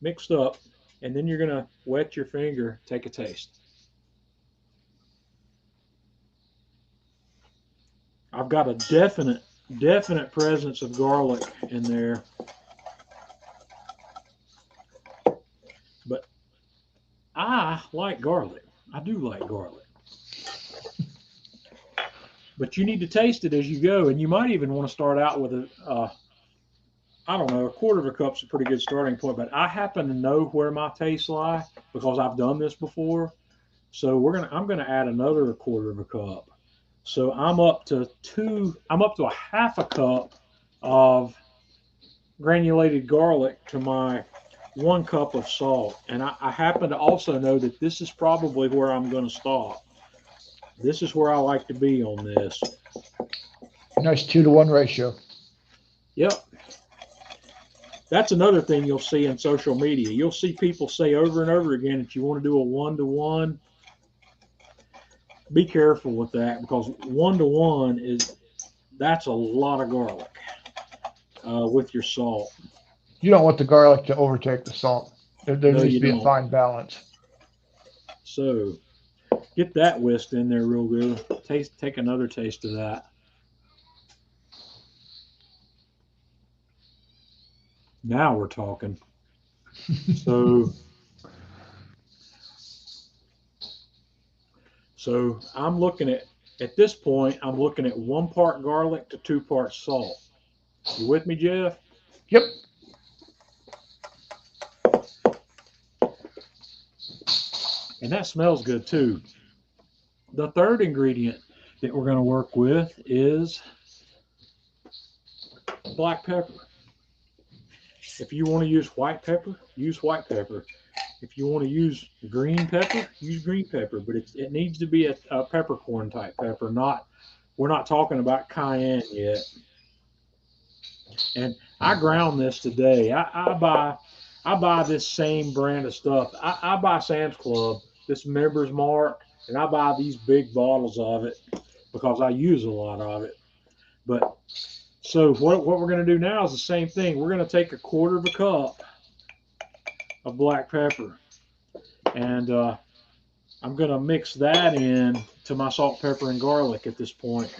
mixed up, and then you're going to wet your finger, take a taste. I've got a definite presence of garlic in there, but I like garlic. I do like garlic. But you need to taste it as you go, and you might even want to start out with I don't know, a quarter of a cup's a pretty good starting point. But I happen to know where my tastes lie because I've done this before. So I'm gonna add another quarter of a cup. So I'm up to a half a cup of granulated garlic to my 1 cup of salt. And I happen to also know that this is probably where I'm going to stop. This is where I like to be on this. Nice 2-to-1 ratio. Yep. that's another thing you'll see in social media. You'll see people say over and over again that you want to do a 1-to-1. Be careful with that, because 1-to-1 that's a lot of garlic with your salt. You don't want the garlic to overtake the salt. There No, needs you to be a don't. fine balance. So get that whisked in there real good. Take another taste of that. Now we're talking. So I'm looking at this point, I'm looking at 1 part garlic to 2 parts salt. You with me, Jeff? Yep. And that smells good too. The third ingredient that we're going to work with is black pepper. If you want to use white pepper, use white pepper. If you want to use green pepper, use green pepper. But it needs to be a peppercorn type pepper. We're not talking about cayenne yet. And I ground this today. I buy this same brand of stuff. I buy Sam's Club, this Members Mark, and I buy these big bottles of it because I use a lot of it. But so what we're going to do now is the same thing. We're going to take 1/4 cup of black pepper, and I'm going to mix that in to my salt, pepper, and garlic at this point.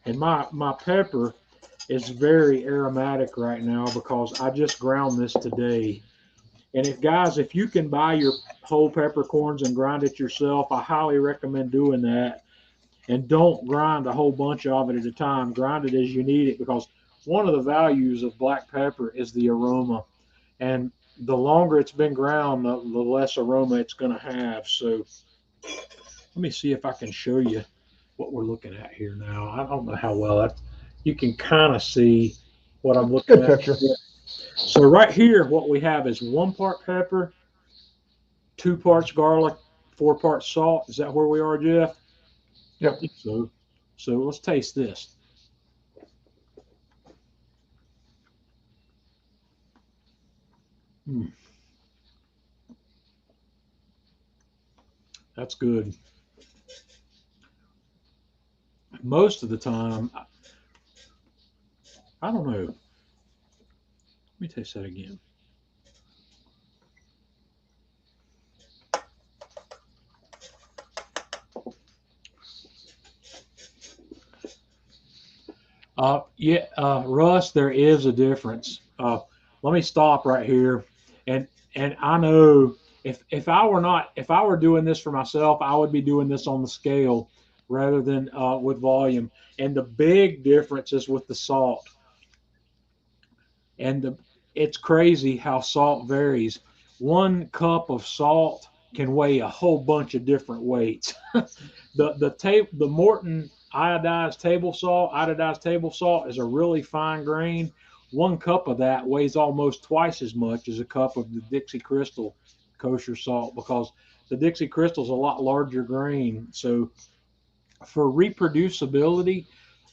And my pepper is very aromatic right now because I just ground this today. And if you can buy your whole peppercorns and grind it yourself, I highly recommend doing that. And don't grind a whole bunch of it at a time. Grind it as you need it, because one of the values of black pepper is the aroma. And the longer it's been ground, the less aroma it's going to have. So let me see if I can show you what we're looking at here now. I don't know how well you can kind of see what I'm looking Good at. picture. So right here, what we have is 1 part pepper, 2 parts garlic, 4 parts salt. Is that where we are, Jeff? Yep. So let's taste this. That's good. Most of the time, I don't know. Let me taste that again. Russ, there is a difference. Let me stop right here, and I know if I were doing this for myself, I would be doing this on the scale rather than with volume. And the big difference is with the salt. And it's crazy how salt varies. 1 cup of salt can weigh a whole bunch of different weights. The Morton iodized table salt is a really fine grain. 1 cup of that weighs almost twice as much as a cup of the Dixie Crystal kosher salt, because the Dixie Crystal is a lot larger grain. So for reproducibility,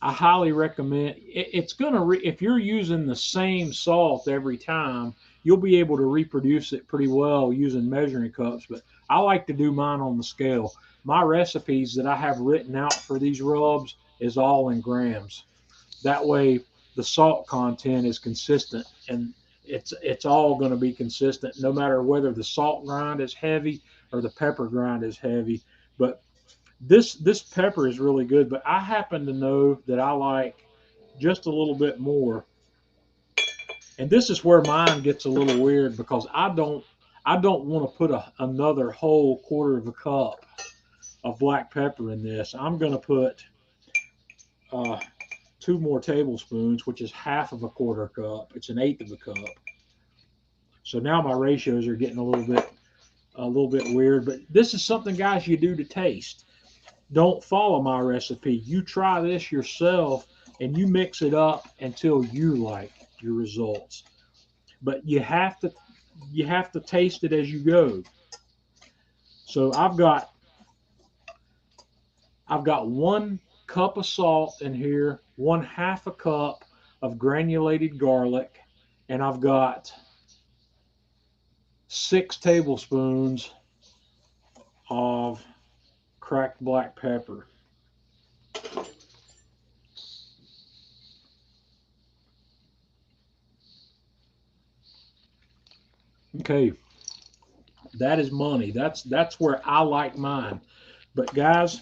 I highly recommend if you're using the same salt every time, you'll be able to reproduce it pretty well using measuring cups. But I like to do mine on the scale. My recipes that I have written out for these rubs is all in grams. That way the salt content is consistent, and it's all going to be consistent no matter whether the salt grind is heavy or the pepper grind is heavy. But this pepper is really good, but I happen to know that I like just a little bit more. And this is where mine gets a little weird, because I don't want to put another whole 1/4 cup of black pepper in this. I'm going to put 2 more tablespoons, which is half of a 1/4 cup. It's 1/8 of a cup. So now my ratios are getting a little bit weird, but this is something, guys, you do to taste. Don't follow my recipe. You try this yourself and you mix it up until you like your results. But you have to taste it as you go. So I've got 1 cup of salt in here, 1/2 a cup of granulated garlic, and I've got 6 tablespoons of cracked black pepper. Okay, that is money. That's where I like mine. But guys,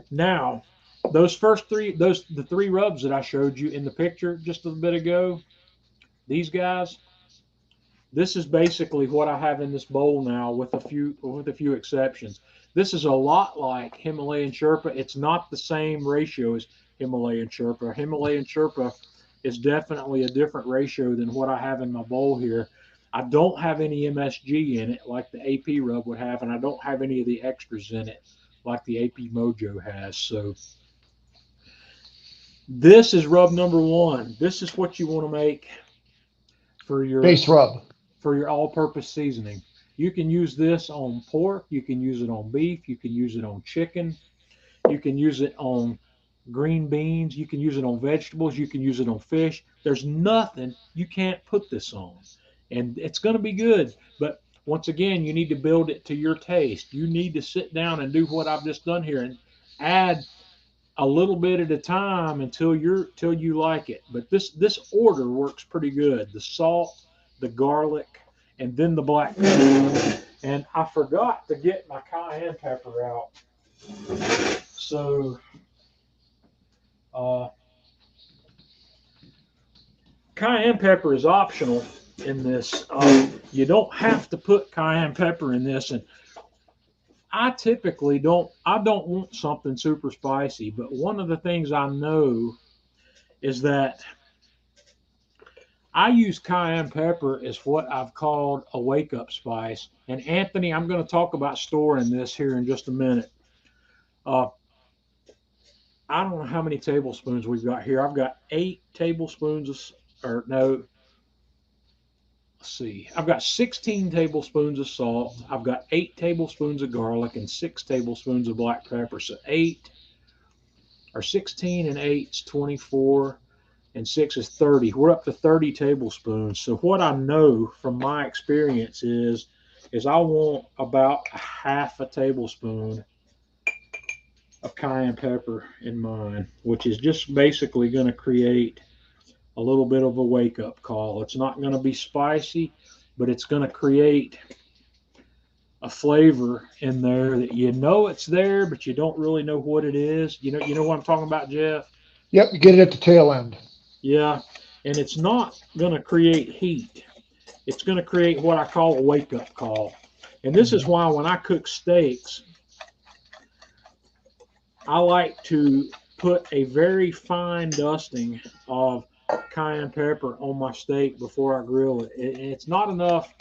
now those first three, the 3 rubs that I showed you in the picture just a bit ago, these guys, this is basically what I have in this bowl now, with a few exceptions. This is a lot like Himalayan Sherpa. It's not the same ratio as Himalayan Sherpa. Himalayan Sherpa is definitely a different ratio than what I have in my bowl here. I don't have any MSG in it like the AP rub would have, and I don't have any of the extras in it like the AP Mojo has. So this is rub number 1. This is what you want to make for your Base rub. For your all-purpose seasoning. You can use this on pork, you can use it on beef, you can use it on chicken, you can use it on green beans, you can use it on vegetables, you can use it on fish. There's nothing you can't put this on. And it's going to be good. But once again, you need to build it to your taste. You need to sit down and do what I've just done here and add a little bit at a time until you like it. But this order works pretty good. The salt, the garlic, and then the black pepper. And I forgot to get my cayenne pepper out. So cayenne pepper is optional in this. You don't have to put cayenne pepper in this, and I typically don't want something super spicy, but one of the things I know is that I use cayenne pepper as what I've called a wake-up spice. And Anthony, I'm going to talk about storing this here in just a minute. I don't know how many tablespoons we've got here. I've got 8 tablespoons or no, let's see. I've got 16 tablespoons of salt. I've got 8 tablespoons of garlic and 6 tablespoons of black pepper. So 16 and 8 is 24. And 6 is 30. We're up to 30 tablespoons. So what I know from my experience is I want about 1/2 tablespoon of cayenne pepper in mine, which is just basically going to create a little bit of a wake-up call. It's not going to be spicy, but it's going to create a flavor in there that you know it's there, but you don't really know what it is. You know what I'm talking about, Jeff? Yep, you get it at the tail end. Yeah, and it's not going to create heat. It's going to create what I call a wake-up call. And this is why when I cook steaks, I like to put a very fine dusting of cayenne pepper on my steak before I grill it. It's not enough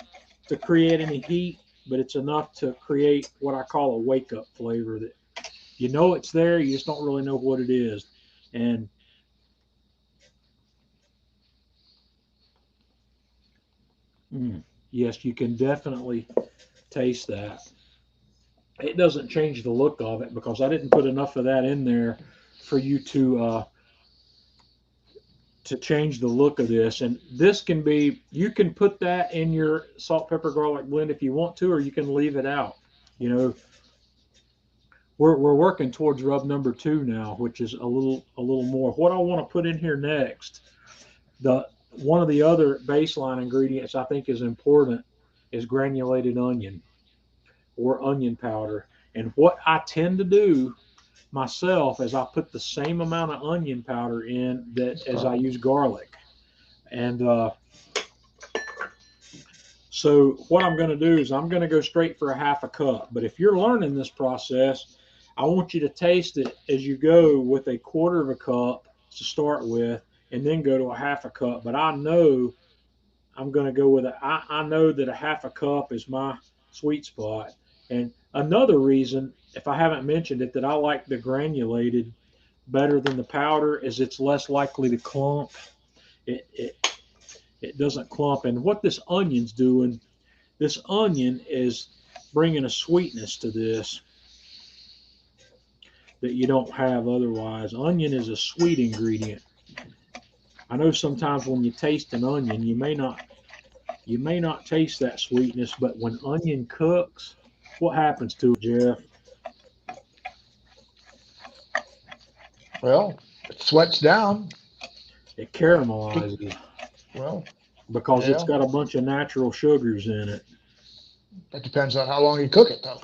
to create any heat, but it's enough to create what I call a wake-up flavor that you know it's there, you just don't really know what it is. And yes, you can definitely taste that. It doesn't change the look of it because I didn't put enough of that in there for you to change the look of this. And this can be, you can put that in your salt, pepper, garlic blend if you want to, or you can leave it out. You know, we're working towards rub number 2 now, which is a little more. What I want to put in here next, one of the other baseline ingredients I think is important is granulated onion or onion powder. And what I tend to do myself is I put the same amount of onion powder in that as I use garlic. And so what I'm going to do is I'm going to go straight for 1/2 cup. But if you're learning this process, I want you to taste it as you go with 1/4 cup to start with, and then go to 1/2 cup. But I know I'm going to go with I know that 1/2 cup is my sweet spot. And another reason, if I haven't mentioned it, that I like the granulated better than the powder is it's less likely to clump. It doesn't clump. And what this onion's doing, this onion is bringing a sweetness to this that you don't have otherwise. Onion is a sweet ingredient. I know sometimes when you taste an onion, you may not taste that sweetness, but when onion cooks, what happens to it, Jeff? Well, it sweats down. It caramelizes Well, because it's yeah. got a bunch of natural sugars in it. That depends on how long you cook it, though.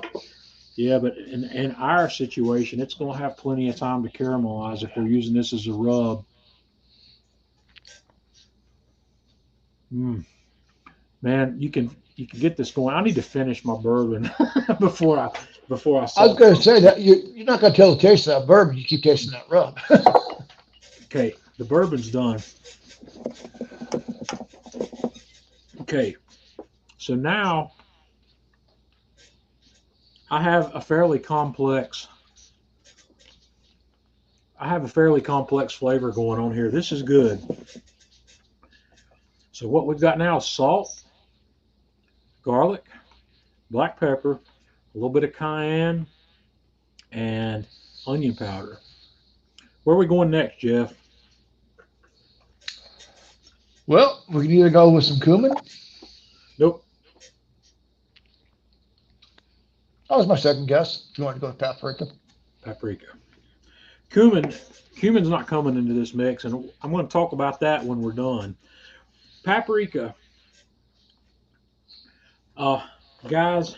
Yeah, but in our situation, it's going to have plenty of time to caramelize if they're using this as a rub. Mm. Man, you can get this going. I need to finish my bourbon before I I was salt. going to say that you're not going to tell the taste of that bourbon. You keep tasting that rub. Okay, the bourbon's done. Okay, so now I have a fairly complex. I have a fairly complex flavor going on here. This is good. So what we've got now is salt, garlic, black pepper, a little bit of cayenne, and onion powder. Where are we going next, Jeff? Well, we can either go with some cumin. Nope, That was my second guess. If you want to go with paprika. paprika. Cumin's not coming into this mix, and I'm going to talk about that when we're done. Paprika, uh, guys,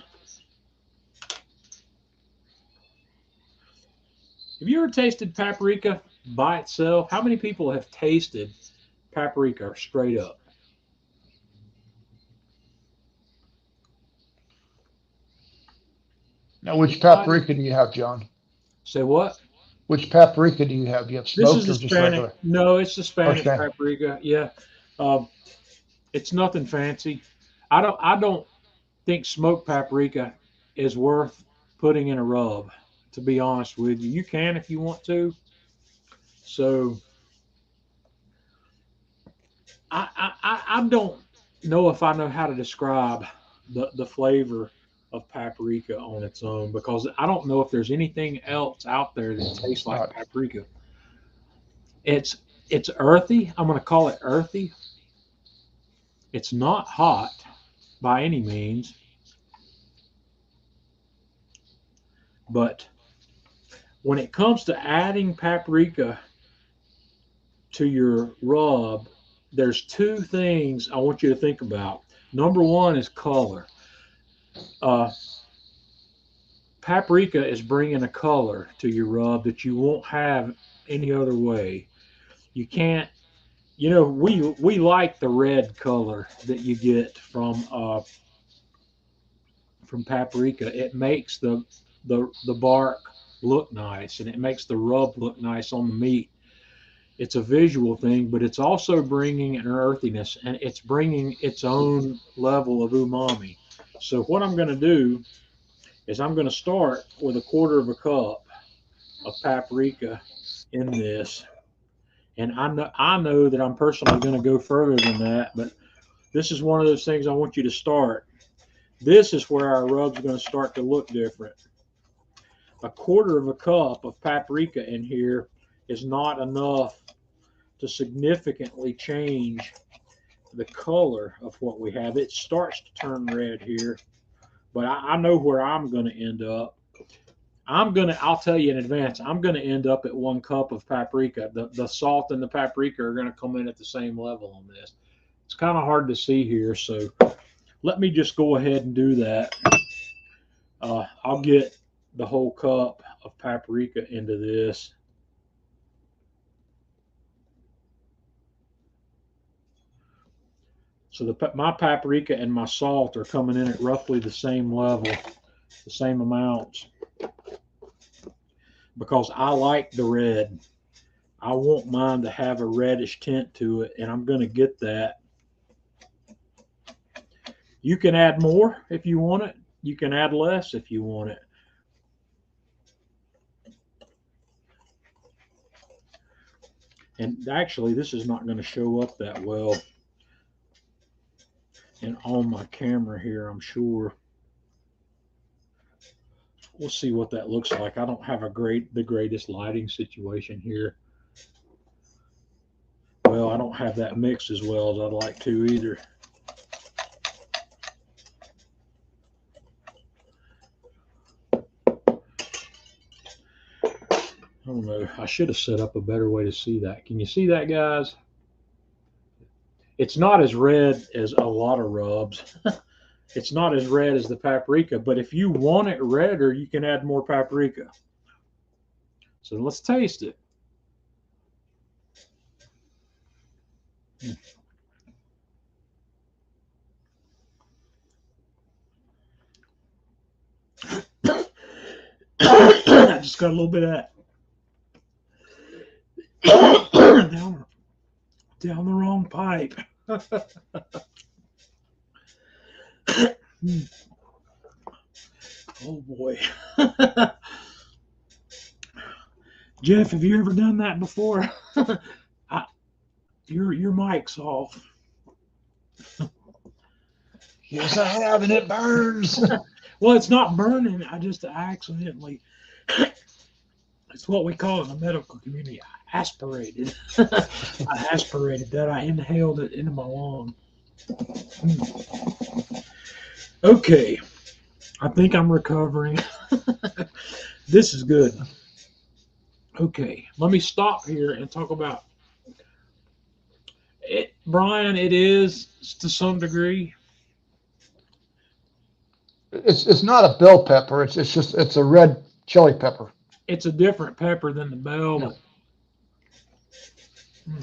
have you ever tasted paprika by itself? How many people have tasted paprika straight up? Now, which Anybody? paprika do you have, John? Say what? Which paprika do you have? Do you have This is smoked the or just Spanish. regular? No, it's the Or Spanish Spanish? paprika. Yeah, um, it's nothing fancy. I don't think smoked paprika is worth putting in a rub. To be honest with you, you can if you want to. So I don't know if I know how to describe the flavor of paprika on its own because I don't know if there's anything else out there that tastes All like right. paprika. It's it's earthy. I'm going to call it earthy. It's not hot by any means, but when it comes to adding paprika to your rub, there's two things I want you to think about. Number one is color. Uh, Paprika is bringing a color to your rub that you won't have any other way. You can't, we like the red color that you get from paprika. It makes the bark look nice and it makes the rub look nice on the meat. It's a visual thing, but it's also bringing an earthiness and it's bringing its own level of umami. So what I'm going to do is I'm going to start with a quarter of a cup of paprika in this. And I know that I'm personally going to go further than that, but this is one of those things I want you to start. This is where our rub's going to start to look different. A quarter of a cup of paprika in here is not enough to significantly change the color of what we have. It starts to turn red here, but I know where I'm going to end up. I'll tell you in advance, I'm going to end up at 1 cup of paprika. The salt and the paprika are going to come in at the same level on this. It's kind of hard to see here, so let me just go ahead and do that. I'll get the whole cup of paprika into this. So my paprika and my salt are coming in at roughly the same level, the same amounts, because I like the red. I want mine to have a reddish tint to it, and I'm going to get that. You can add more if you want it. You can add less if you want it. And actually, this is not going to show up that well and on my camera here, I'm sure. we'll see what that looks like. I don't have the greatest lighting situation here. Well, I don't have that mixed as well as I'd like to either. I don't know. I should have set up a better way to see that. Can you see that, guys? It's not as red as a lot of rubs. It's not as red as the paprika, but if you want it redder, you can add more paprika. So let's taste it. I just got a little bit of that. down the wrong pipe. Oh boy. Jeff, have you ever done that before? Your mic's off. Yes, I have, and it burns. Well, it's not burning. I just accidentally. It's what we call in the medical community aspirated. I aspirated that. I inhaled it into my lung. Okay. I think I'm recovering. This is good. Okay. Let me stop here and talk about it. Brian, it is to some degree. It's not a bell pepper. It's a red chili pepper. It's a different pepper than the bell. Yeah.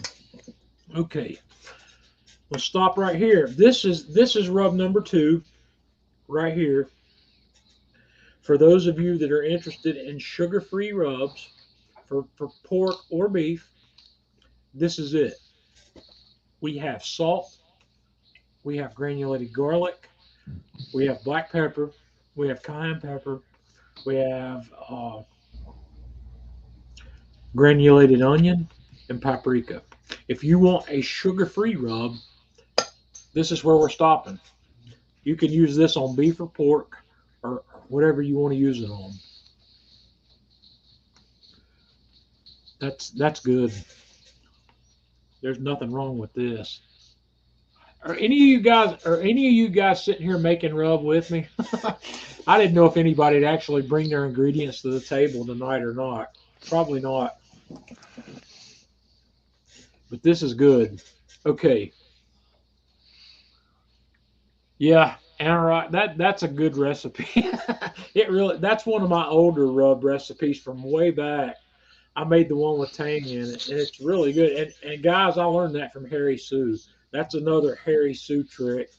Okay. We'll stop right here. This is rub number 2 right here. For those of you that are interested in sugar-free rubs for pork or beef, this is it. We have salt, we have granulated garlic, we have black pepper, we have cayenne pepper, we have granulated onion, and paprika. If you want a sugar-free rub, this is where we're stopping. You can use this on beef or pork or whatever you want to use it on. That's good. There's nothing wrong with this. Are any of you guys sitting here making rub with me? I didn't know if anybody'd actually bring their ingredients to the table tonight or not. Probably not. But this is good. Okay. Yeah, and that's a good recipe. That's one of my older rub recipes from way back. I made the one with tang in it, and it's really good. And guys, I learned that from Harry Sue. That's another Harry Sue trick.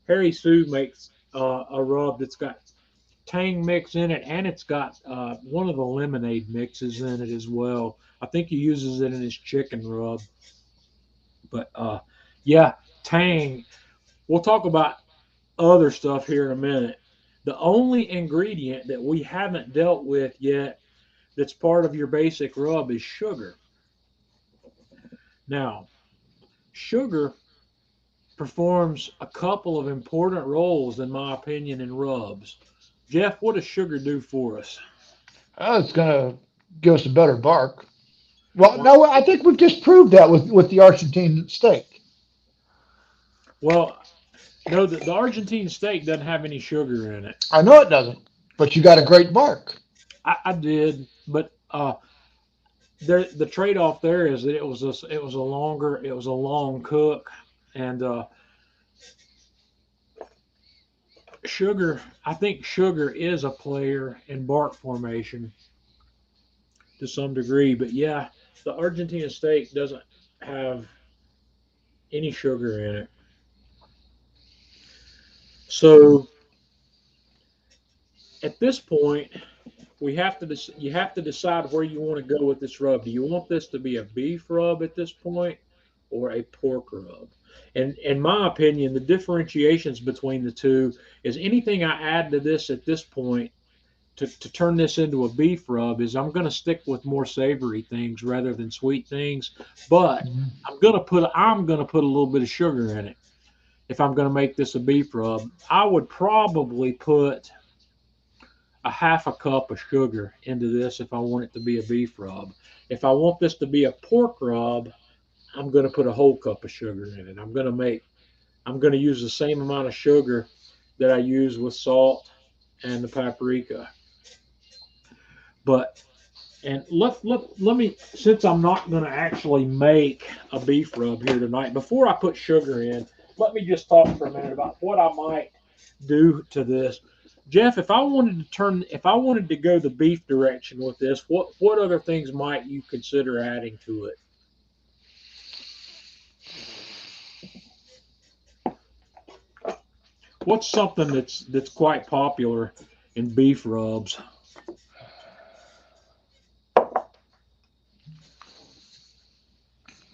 Harry Sue makes a rub that's got tang mix in it, and it's got one of the lemonade mixes in it as well. I think he uses it in his chicken rub. But yeah, tang. We'll talk about other stuff here in a minute. The only ingredient that we haven't dealt with yet that's part of your basic rub is sugar. Now, sugar performs a couple of important roles, in my opinion, in rubs. Jeff, what does sugar do for us? It's going to give us a better bark. Well, no, I think we've just proved that with the Argentine steak. Well, no, the Argentine steak doesn't have any sugar in it. I know it doesn't, but you got a great bark. I did, but the trade-off there is that it was a long cook, and sugar. I think sugar is a player in bark formation to some degree, but yeah, the Argentine steak doesn't have any sugar in it. So at this point, you have to decide where you want to go with this rub. Do you want this to be a beef rub at this point or a pork rub? And in my opinion, the differentiations between the two is anything I add to this at this point to turn this into a beef rub is I'm going to stick with more savory things rather than sweet things. But I'm going to put a little bit of sugar in it. If I'm going to make this a beef rub, I would probably put a half a cup of sugar into this if I want it to be a beef rub. If I want this to be a pork rub, I'm going to put a whole cup of sugar in it. I'm going to use the same amount of sugar that I use with salt and the paprika. But and let me, since I'm not going to actually make a beef rub here tonight, before I put sugar in, let me just talk for a minute about what I might do to this. Jeff, if I wanted to go the beef direction with this, what other things might you consider adding to it? What's something that's quite popular in beef rubs?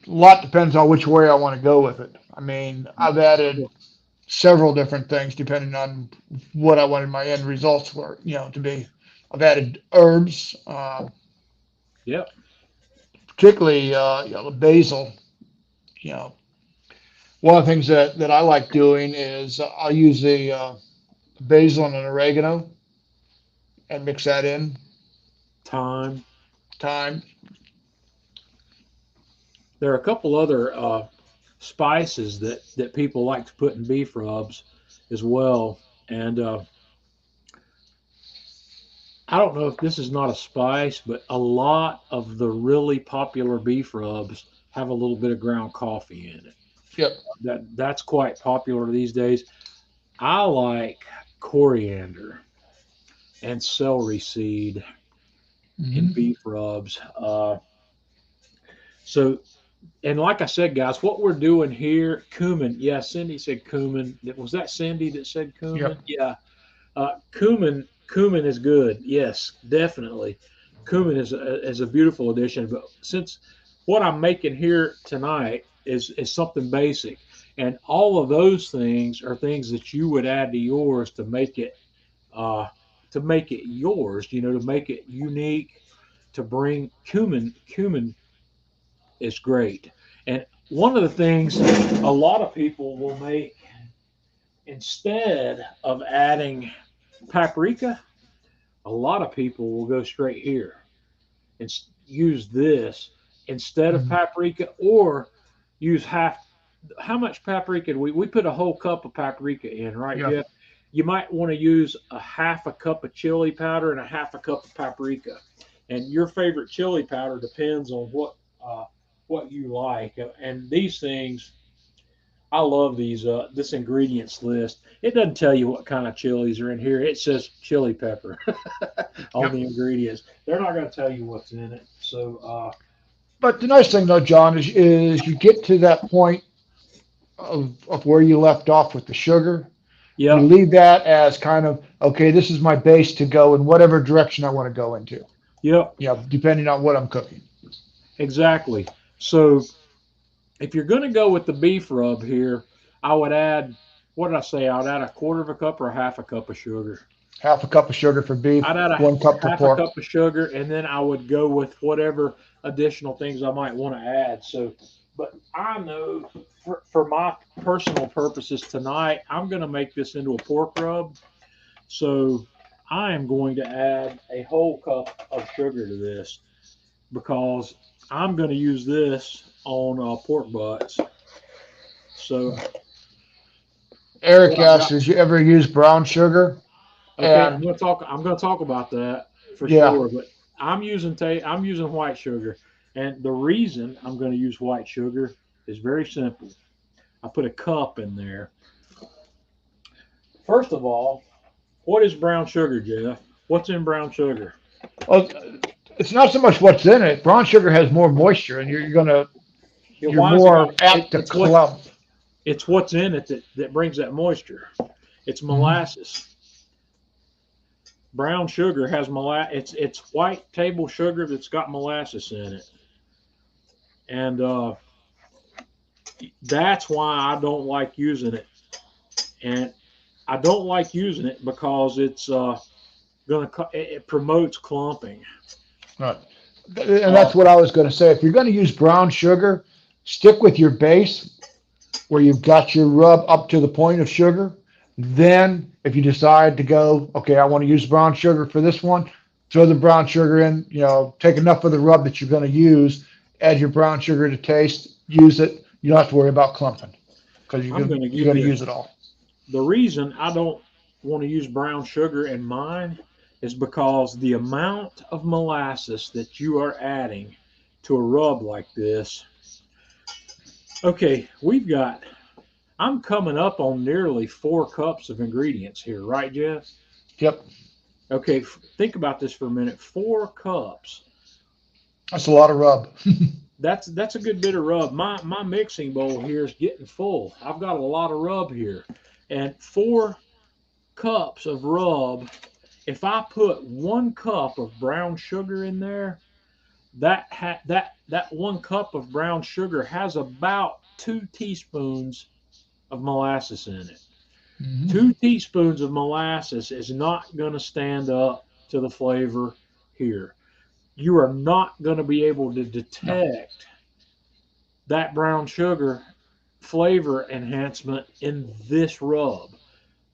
A lot depends on which way I want to go with it. I mean, I've added several different things depending on what I wanted my end results were, to be. I've added herbs, Yep. particularly the basil. You know, one of the things that I like doing is I'll use the basil and an oregano and mix that in. Thyme. Thyme. There are a couple other spices that people like to put in beef rubs as well, and I don't know if this is not a spice, but a lot of the really popular beef rubs have a little bit of ground coffee in it. Yep. That's quite popular these days. I like coriander and celery seed in Mhm. beef rubs. So, and like I said, guys, what we're doing here, cumin. Yeah, Cindy said cumin. Was that Cindy that said cumin? Yep. Yeah. Cumin is good. Yes, definitely. Cumin is a beautiful addition. But since what I'm making here tonight is something basic, and all of those things are things that you would add to yours uh, to make it yours. To make it unique. To bring cumin is great. And one of the things a lot of people will make instead of adding paprika, a lot of people will go straight here and use this instead of Mhm. paprika, or use half. How much paprika do we put a whole cup of paprika in, right, Yeah. Jeff? You might want to use a half a cup of chili powder and a half a cup of paprika. And your favorite chili powder depends on what you like. And these things, I love this ingredients list. It doesn't tell you what kind of chilies are in here. It says chili pepper on Yep. the ingredients. They're not going to tell you what's in it. So, But the nice thing though, John, is you get to that point of where you left off with the sugar. You yep, leave that as kind of, okay, this is my base to go in whatever direction I want to go into. yep, Depending on what I'm cooking. exactly. So, if you're going to go with the beef rub here, I would add, what did I say? I would add a quarter of a cup or a half a cup of sugar. Half a cup of sugar for beef, I'd add a 1 cup for half a pork. cup of sugar, and then I would go with whatever additional things I might want to add. So, but I know for my personal purposes tonight, I'm going to make this into a pork rub. So, I am going to add a whole cup of sugar to this because I'm going to use this on pork butts. So, Eric what I asks, got. did you ever use brown sugar? Okay, And I'm going to talk about that for yeah, sure. But I'm using white sugar, and the reason I'm going to use white sugar is very simple. I put a cup in there. First of all, what is brown sugar, Jeff? What's in brown sugar? well, it's not so much what's in it. Brown sugar has more moisture, and Yeah, you're why is it more got? apt to clump. It's what's in it that brings that moisture. It's Mhm. molasses. Brown sugar has molasses. It's white table sugar that's got molasses in it, and that's why I don't like using it. And I don't like using it because it's it promotes clumping. Right. And Uh, that's what I was going to say. If you're going to use brown sugar, stick with your base where you've got your rub up to the point of sugar. Then if you decide to go, okay, I want to use brown sugar for this one, throw the brown sugar in, take enough of the rub that you're going to use, add your brown sugar to taste, use it. You don't have to worry about clumping because I'm going to you're give going to you use it all. the reason I don't want to use brown sugar in mine is because the amount of molasses that you are adding to a rub like this. Okay, I'm coming up on nearly 4 cups of ingredients here, right, Jeff? Yep. Okay, think about this for a minute. 4 cups. That's a lot of rub. That's a good bit of rub. My mixing bowl here is getting full. I've got a lot of rub here, and 4 cups of rub. If I put 1 cup of brown sugar in there, that 1 cup of brown sugar has about 2 teaspoons of molasses in it. Mm-hmm. 2 teaspoons of molasses is not going to stand up to the flavor here. You are not going to be able to detect that brown sugar flavor enhancement in this rub.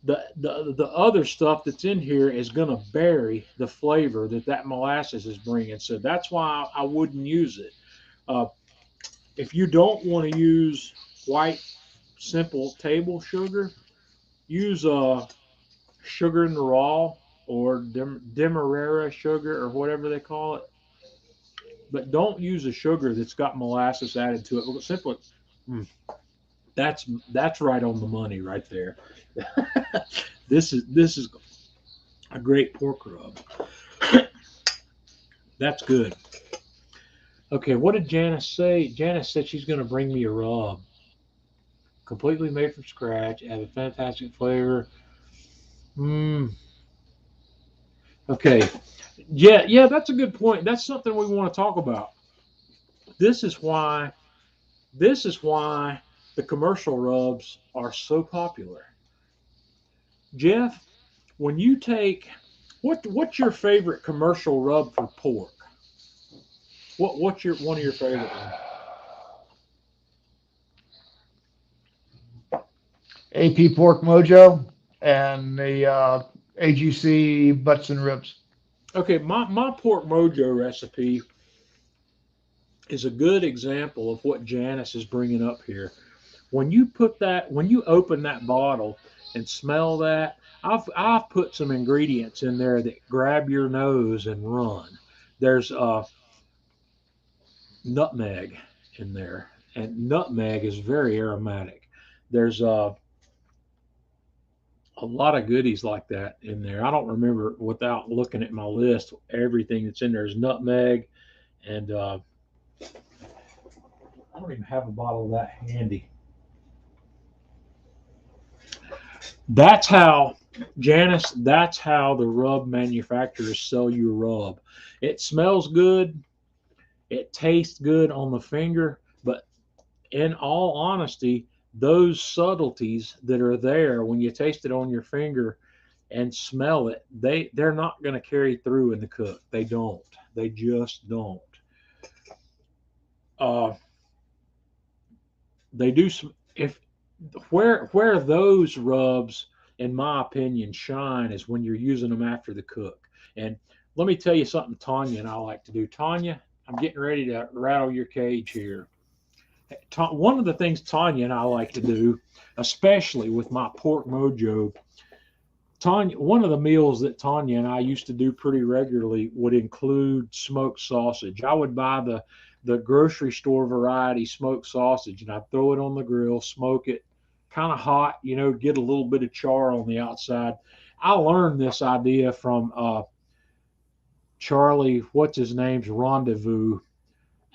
The other stuff that's in here is going to bury the flavor that molasses is bringing. So that's why I wouldn't use it. If you don't want to use white simple table sugar, use sugar in the raw or demerara sugar or whatever they call it. But don't use a sugar that's got molasses added to it. Simply, that's right on the money right there. This is a great pork rub. That's good. Okay, what did Janice say? Janice said she's going to bring me a rub, completely made from scratch, have a fantastic flavor. Okay, yeah, that's a good point. That's something we want to talk about. This is why the commercial rubs are so popular. Jeff, when you take what's your favorite commercial rub for pork? What's one of your favorite ones? AP Pork Mojo and the AGC butts and ribs. Okay, my pork mojo recipe is a good example of what Janice is bringing up here. When you open that bottle and smell that, I've put some ingredients in there that grab your nose and run. There's nutmeg in there, and nutmeg is very aromatic. There's a lot of goodies like that in there. I don't remember without looking at my list everything that's in there is nutmeg, and I don't even have a bottle of that handy. That's how, Janice, that's how the rub manufacturers sell you a rub. It smells good, it tastes good on the finger, but in all honesty, those subtleties that are there when you taste it on your finger and smell it, they're not going to carry through in the cook. They don't. They just don't. They do some if where those rubs, in my opinion, shine is when you're using them after the cook. And let me tell you something Tanya and I like to do. Tanya, I'm getting ready to rattle your cage here. One of the things Tanya and I like to do, especially with my pork mojo, one of the meals that Tanya and I used to do pretty regularly would include smoked sausage. I would buy the grocery store variety smoked sausage, and I'd throw it on the grill, smoke it kind of hot, get a little bit of char on the outside. I learned this idea from Charlie, what's his name's Rendezvous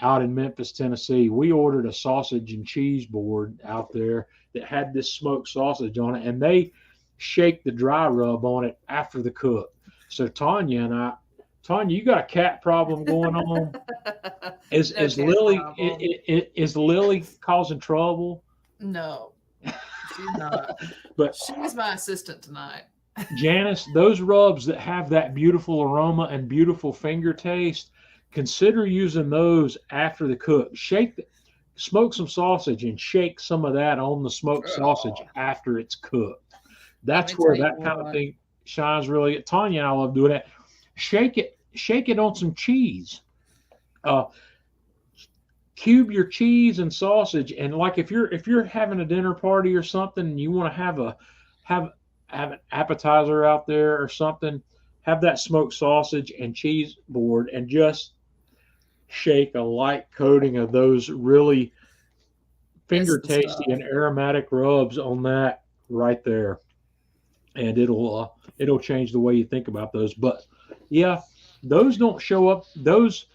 out in Memphis, Tennessee. We ordered a sausage and cheese board out there that had this smoked sausage on it, and they shake the dry rub on it after the cook. So Tanya, you got a cat problem going on? Is Lily causing trouble? No, she's not. But she's my assistant tonight. Janice, those rubs that have that beautiful aroma and beautiful finger taste, consider using those after the cook. Smoke some sausage and shake some of that on the smoked sausage after it's cooked. Let me That's tell where you that kind of what. thing shines really. Tanya and I love doing that. Shake it on some cheese. Uh, Cube your cheese and sausage, and like if you're having a dinner party or something, and you want to have have an appetizer out there or something, have that smoked sausage and cheese board, and just shake a light coating of those really It's finger the tasty stuff. and aromatic rubs on that right there, and it'll change the way you think about those. But yeah, those don't show up. Those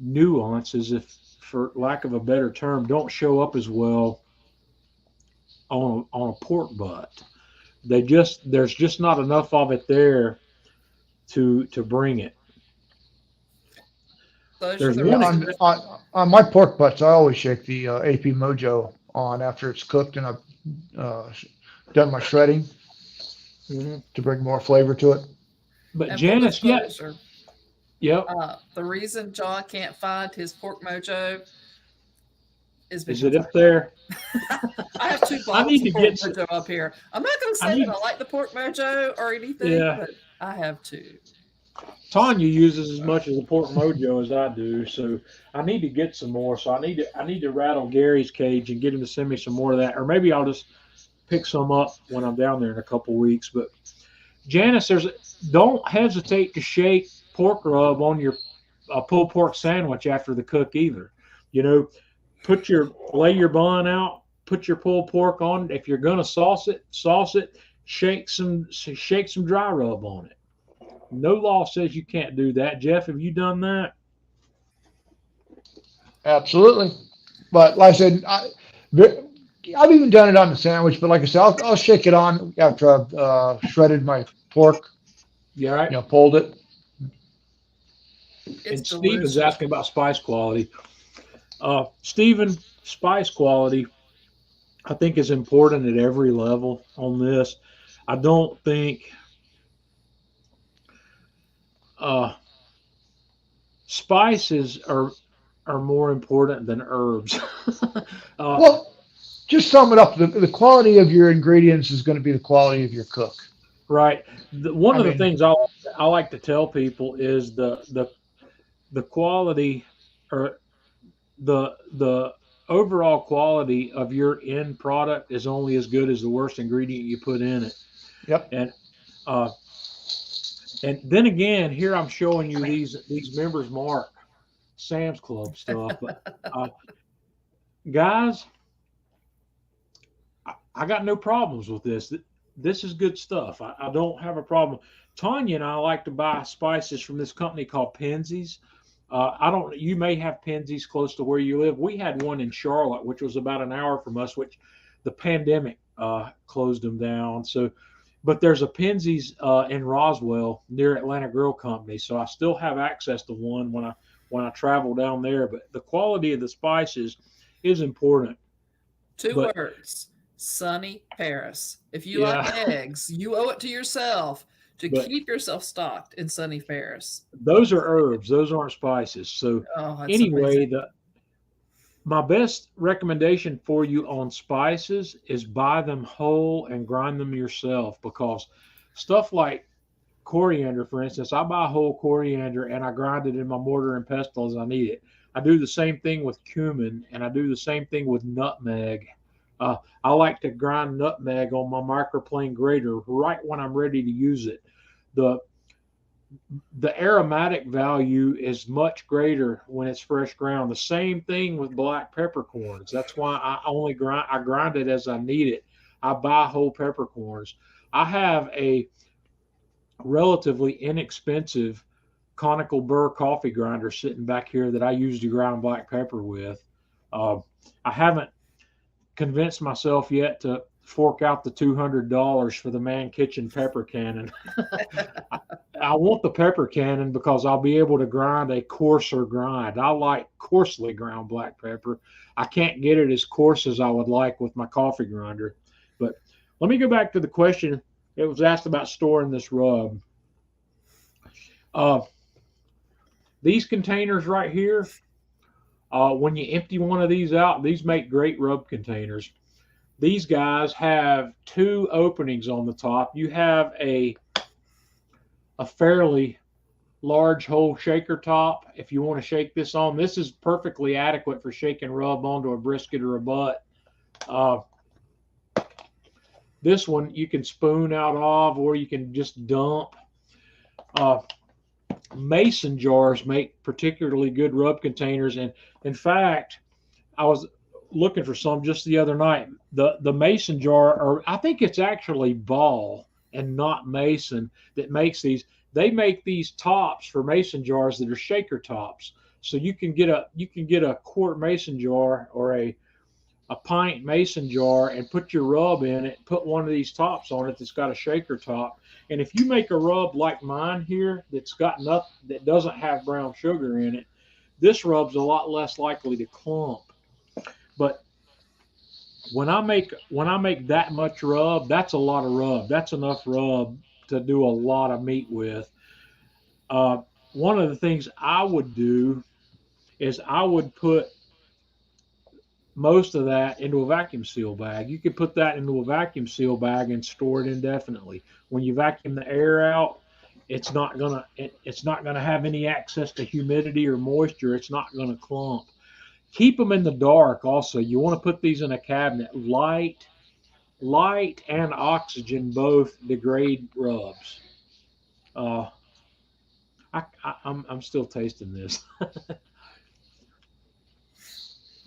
nuances, if for lack of a better term, don't show up as well on a pork butt. They just there's just not enough of it there to bring it. Those are There's the Yeah, one reason. on exception. on my pork butts, I always shake the AP Mojo on after it's cooked and I've uh, done my shredding Mhm. to bring more flavor to it. But And full Janice, yeah, disclosure, yep. the reason John can't find his pork mojo is Is it because up there? I have two I bottles need of to pork get some. mojo up here. I'm not going to I say that need, I like the pork mojo or anything, yeah. but I have two. Tanya uses as much of the pork mojo as I do, so I need to get some more. So I need to rattle Gary's cage and get him to send me some more of that, or maybe I'll just pick some up when I'm down there in a couple weeks. But Janice, don't hesitate to shake pork rub on your pulled pork sandwich after the cook either. You know, lay your bun out, put your pulled pork on. If you're gonna sauce it. Shake some dry rub on it. No law says you can't do that. Jeff, have you done that? Absolutely. But like I said, I've even done it on the sandwich. But like I said, I'll shake it on after I've shredded my pork, Yeah, right. pulled it. It's And Steven's delicious. asking about spice quality. Steven, spice quality, I think, is important at every level on this. I don't think uh, spices are more important than herbs. uh, Well, just sum it up. The quality of your ingredients is going to be the quality of your cook. right. One I of the mean, things I like to tell people is the quality or the overall quality of your end product is only as good as the worst ingredient you put in it. yep. And uh, and then again, here I'm showing you these members mark Sam's Club stuff, but uh, guys, I got no problems with this. This is good stuff. I don't have a problem. Tanya and I like to buy spices from this company called Penzies. I don't. You may have Penzies close to where you live. We had one in Charlotte, which was about an hour from us, which the pandemic closed them down. So, but there's a Penzies in Roswell near Atlanta Grill Company, so I still have access to one when I travel down there. But the quality of the spices is important. Two But words: Sunny Paris. If you like yeah, eggs, you owe it to yourself to but keep yourself stocked in Sunny Paris. those are herbs; those aren't spices. So Oh, it's amazing. anyway, the my best recommendation for you on spices is buy them whole and grind them yourself because stuff like coriander, for instance, I buy whole coriander and I grind it in my mortar and pestle as I need it. I do the same thing with cumin and I do the same thing with nutmeg. I like to grind nutmeg on my microplane grater right when I'm ready to use it. The the aromatic value is much greater when it's fresh ground. The same thing with black peppercorns. That's why I grind it as I need it. I buy whole peppercorns. I have a relatively inexpensive conical burr coffee grinder sitting back here that I use to grind black pepper with. Uh, I haven't convinced myself yet to fork out the $200 for the man kitchen pepper cannon. I want the pepper cannon because I'll be able to grind a coarser grind. I like coarsely ground black pepper. I can't get it as coarse as I would like with my coffee grinder. But let me go back to the question. It was asked about storing this rub. Uh, these containers right here, when you empty one of these out, these make great rub containers. these guys have two openings on the top. You have a fairly large hole shaker top. If you want to shake this on, this is perfectly adequate for shaking rub onto a brisket or a butt. This one you can spoon out of, or you can just dump. Mason jars make particularly good rub containers, and in fact, I was looking for some just the other night. The mason jar, or I think it's actually Ball and not Mason that makes these. They make these tops for mason jars that are shaker tops. So you can get a quart mason jar or a pint mason jar and put your rub in it. Put one of these tops on it that's got a shaker top. And if you make a rub like mine here that doesn't have brown sugar in it, this rub's a lot less likely to clump. But when I make that much rub, that's a lot of rub. That's enough rub to do a lot of meat with. One of the things I would do is I would put most of that into a vacuum seal bag. You could put that into a vacuum seal bag and store it indefinitely. When you vacuum the air out, it's not gonna have any access to humidity or moisture. It's not gonna clump. Keep them in the dark. Also, you want to put these in a cabinet. Light and oxygen both degrade rubs. I'm still tasting this.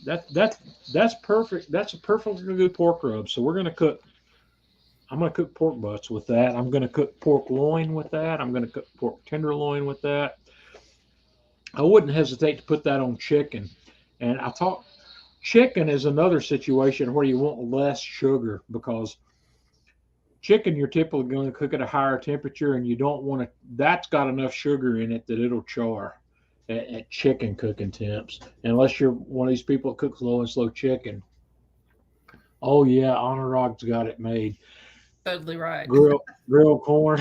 That's perfect. That's a perfectly good pork rub. So I'm gonna cook pork butts with that. I'm gonna cook pork loin with that. I'm gonna cook pork tenderloin with that. I wouldn't hesitate to put that on chicken. And chicken is another situation where you want less sugar, because chicken you're typically going to cook at a higher temperature, and you don't want to. That's got enough sugar in it that it'll char at chicken cooking temps, unless you're one of these people that cooks low and slow chicken. Oh yeah, Honor Rock's got it made. Totally right. Grill corn.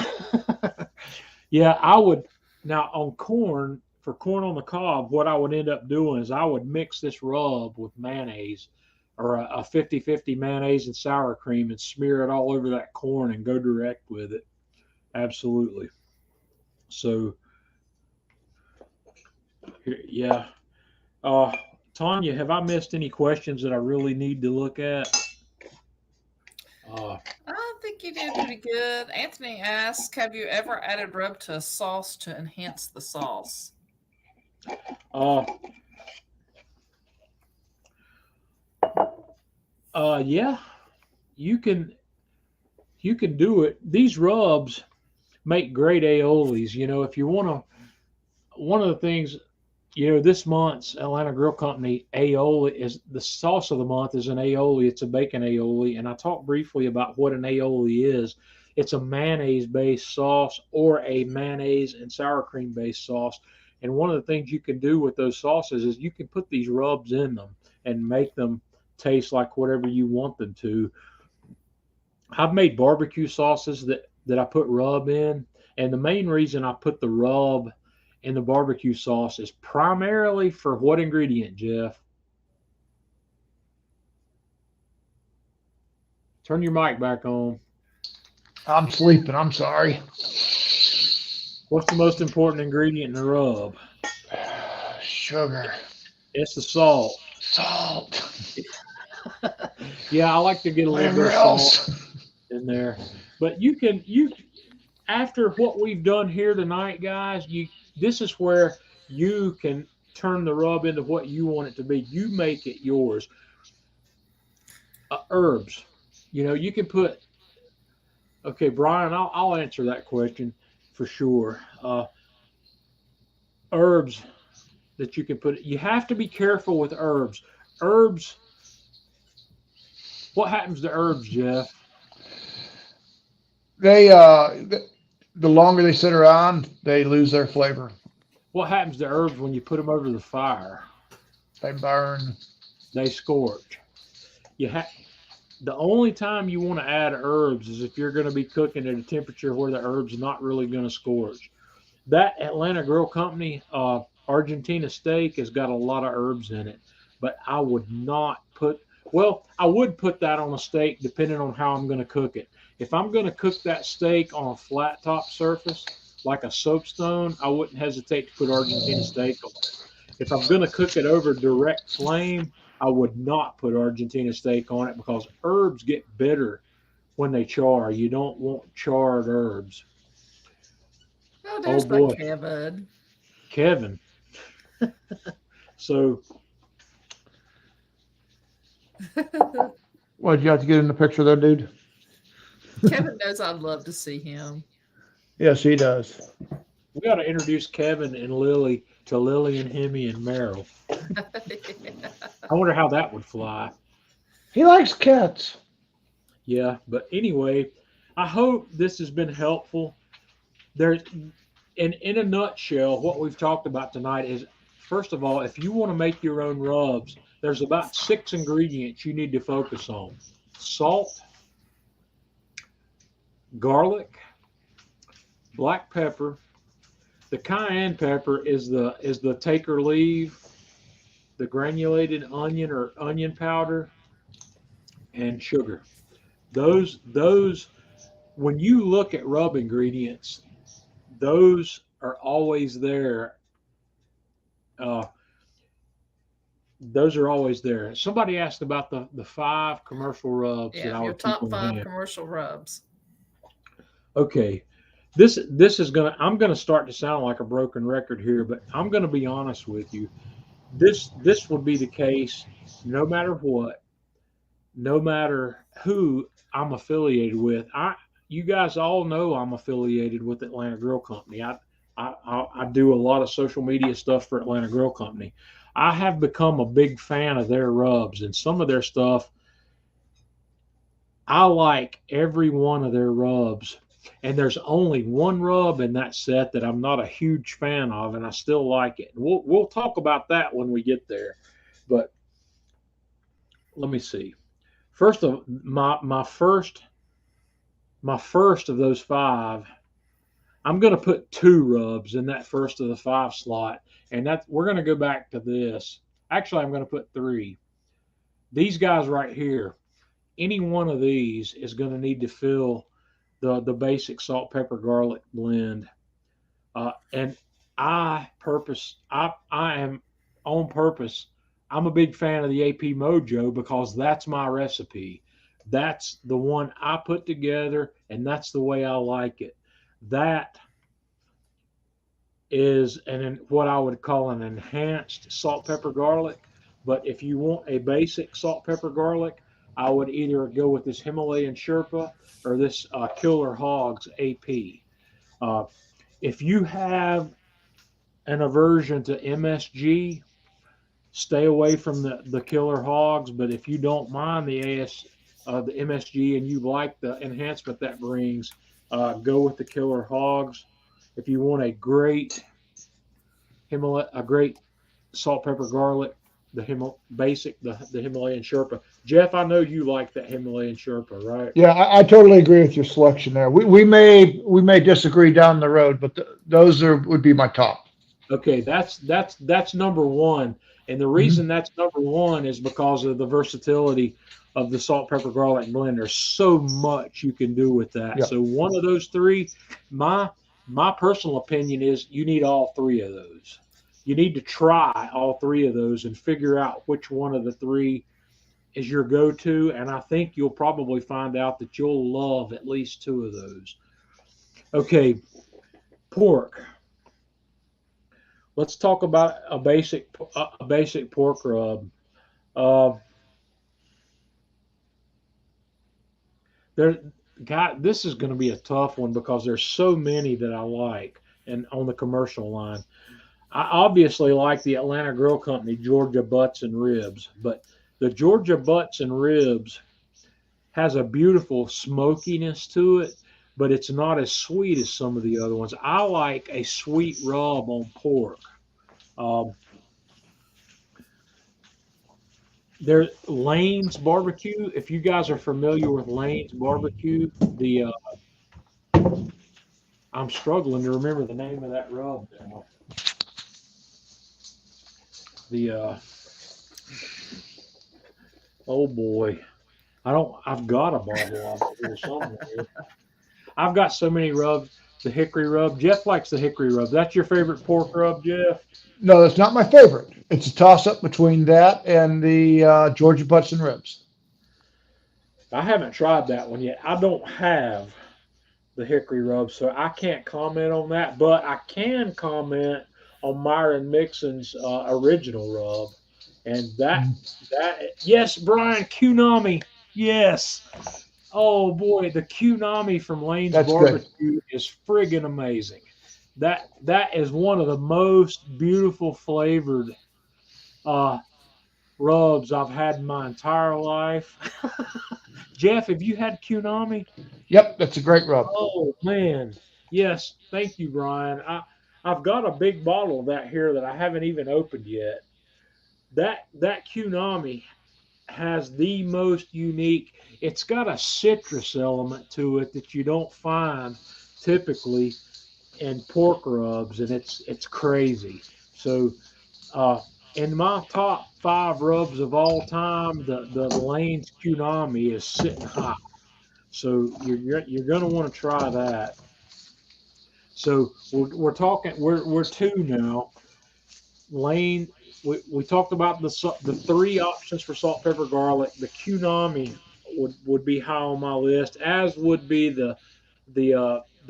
Yeah, I would. Now on corn, for corn on the cob, what I would end up doing is I would mix this rub with mayonnaise, or a 50-50 mayonnaise and sour cream, and smear it all over that corn and go direct with it. Absolutely. So, yeah. Tanya, have I missed any questions that I really need to look at? I think you did pretty good. Anthony asks, have you ever added rub to a sauce to enhance the sauce? Yeah, you can do it. These rubs make great aiolis. If you want to, one of the things, this month's Atlanta Grill Company aioli is the sauce of the month is an aioli. It's a bacon aioli, and I talked briefly about what an aioli is. It's a mayonnaise-based sauce or a mayonnaise and sour cream-based sauce. And one of the things you can do with those sauces is you can put these rubs in them and make them taste like whatever you want them to. I've made barbecue sauces that I put rub in, and the main reason I put the rub in the barbecue sauce is primarily for what ingredient, Jeff? Turn your mic back on. I'm sleeping. I'm sorry. What's the most important ingredient in the rub? Sugar. It's the salt. Salt. Yeah, I like to get a little bit of salt in there. But after what we've done here tonight, guys, this is where you can turn the rub into what you want it to be. You make it yours. Herbs. You can put. Okay, Brian, I'll answer that question for sure. Herbs that you can put. You have to be careful with herbs. Herbs. What happens to herbs, Jeff? They the longer they sit around, they lose their flavor. What happens to herbs when you put them over the fire? They burn. They scorch. The only time you want to add herbs is if you're going to be cooking at a temperature where the herbs are not really going to scorch. That Atlanta Grill Company Argentina steak has got a lot of herbs in it, but I would not put Well, I would put that on a steak depending on how I'm going to cook it. If I'm going to cook that steak on a flat top surface, like a soapstone, I wouldn't hesitate to put Argentina steak on it. If I'm going to cook it over direct flame, I would not put Argentina steak on it because herbs get bitter when they char. You don't want charred herbs. Oh, Oh there's my boy, Kevin. Kevin. So What, did you have to get in the picture there, dude? Kevin knows I'd love to see him. Yes, he does. we got to introduce Kevin and Lily to Lily and Hemi and Meryl. I wonder how that would fly. He likes cats. Yeah, but anyway, I hope this has been helpful. There's in a nutshell, what we've talked about tonight is first of all, if you want to make your own rubs, there's about 6 ingredients you need to focus on: salt, garlic, black pepper. The cayenne pepper is the take or leave, the granulated onion or onion powder, and sugar. Those when you look at rub ingredients, those are always there. Uh, those are always there. Somebody asked about the 5 commercial rubs that Yeah, I your would keep top on 5 hand. commercial rubs. Okay, this is gonna I'm gonna start to sound like a broken record here, but I'm gonna be honest with you. This would be the case no matter what, no matter who I'm affiliated with. You guys all know I'm affiliated with Atlanta Grill Company. I do a lot of social media stuff for Atlanta Grill Company. I have become a big fan of their rubs and some of their stuff. I like every one of their rubs. And there's only one rub in that set that I'm not a huge fan of, and I still like it. We'll talk about that when we get there. But let me see. First of my first of those 5, I'm going to put 2 rubs in that first of the 5 slot, and that we're going to go back to this. Actually, I'm going to put 3. These guys right here, any one of these is going to need to fill the basic salt, pepper, garlic blend. And I am on purpose. I'm a big fan of the AP Mojo because that's my recipe. That's the one I put together, and that's the way I like it. That is what I would call an enhanced salt, pepper, garlic. But if you want a basic salt, pepper, garlic, I would either go with this Himalayan Sherpa or this Killer Hogs AP. Uh, if you have an aversion to MSG, stay away from the Killer Hogs. But if you don't mind the MSG and you like the enhancement that brings, go with the Killer Hogs. If you want a great salt, pepper, garlic, the Himalayan Sherpa. Jeff, I know you like that Himalayan Sherpa, right? Yeah, I totally agree with your selection there. We may disagree down the road, but those would be my top. Okay, that's number one, and the Mhm. reason that's number one is because of the versatility of the salt, pepper, garlic blend. There's so much you can do with that. Yeah. So one of those 3, my my personal opinion is you need all 3 of those. You need to try all 3 of those and figure out which one of the 3 is your go-to, and I think you'll probably find out that you'll love at least 2 of those. Okay, pork. Let's talk about a basic pork rub. Uh, there, God, this is going to be a tough one because there's so many that I like, and on the commercial line, I obviously like the Atlanta Grill Company Georgia butts and ribs, but the Georgia butts and ribs has a beautiful smokiness to it, but it's not as sweet as some of the other ones. I like a sweet rub on pork. Um, There, Lane's Barbecue. If you guys are familiar with Lane's Barbecue, I'm struggling to remember the name of that rub now. The Oh boy. I've got a bottle of it here somewhere. I've got so many rubs. The hickory rub. Jeff likes the hickory rub. That's your favorite pork rub, Jeff? No, that's not my favorite. It's a toss up between that and the Georgia butts and ribs. I haven't tried that one yet. I don't have the hickory rub, so I can't comment on that. But I can comment on Myron Mixon's original rub, and yes, Brian Kunami, yes. Oh boy, the Kunami from Lane's That's good. Barbecue is friggin' amazing. That is one of the most beautiful flavored uh, rubs I've had in my entire life. Jeff, have you had Kunami? Yep, that's a great rub. Oh man, yes. Thank you, Brian. I've got a big bottle of that here that I haven't even opened yet. That Kunami has the most unique. It's got a citrus element to it that you don't find typically in pork rubs, and it's crazy. So, in my top five rubs of all time, the Lane's Kunami is sitting high. So you're going to want to try that. So we're talking we're two now. Lane, we talked about the three options for salt, pepper, garlic. The Kunami would be high on my list, as would be the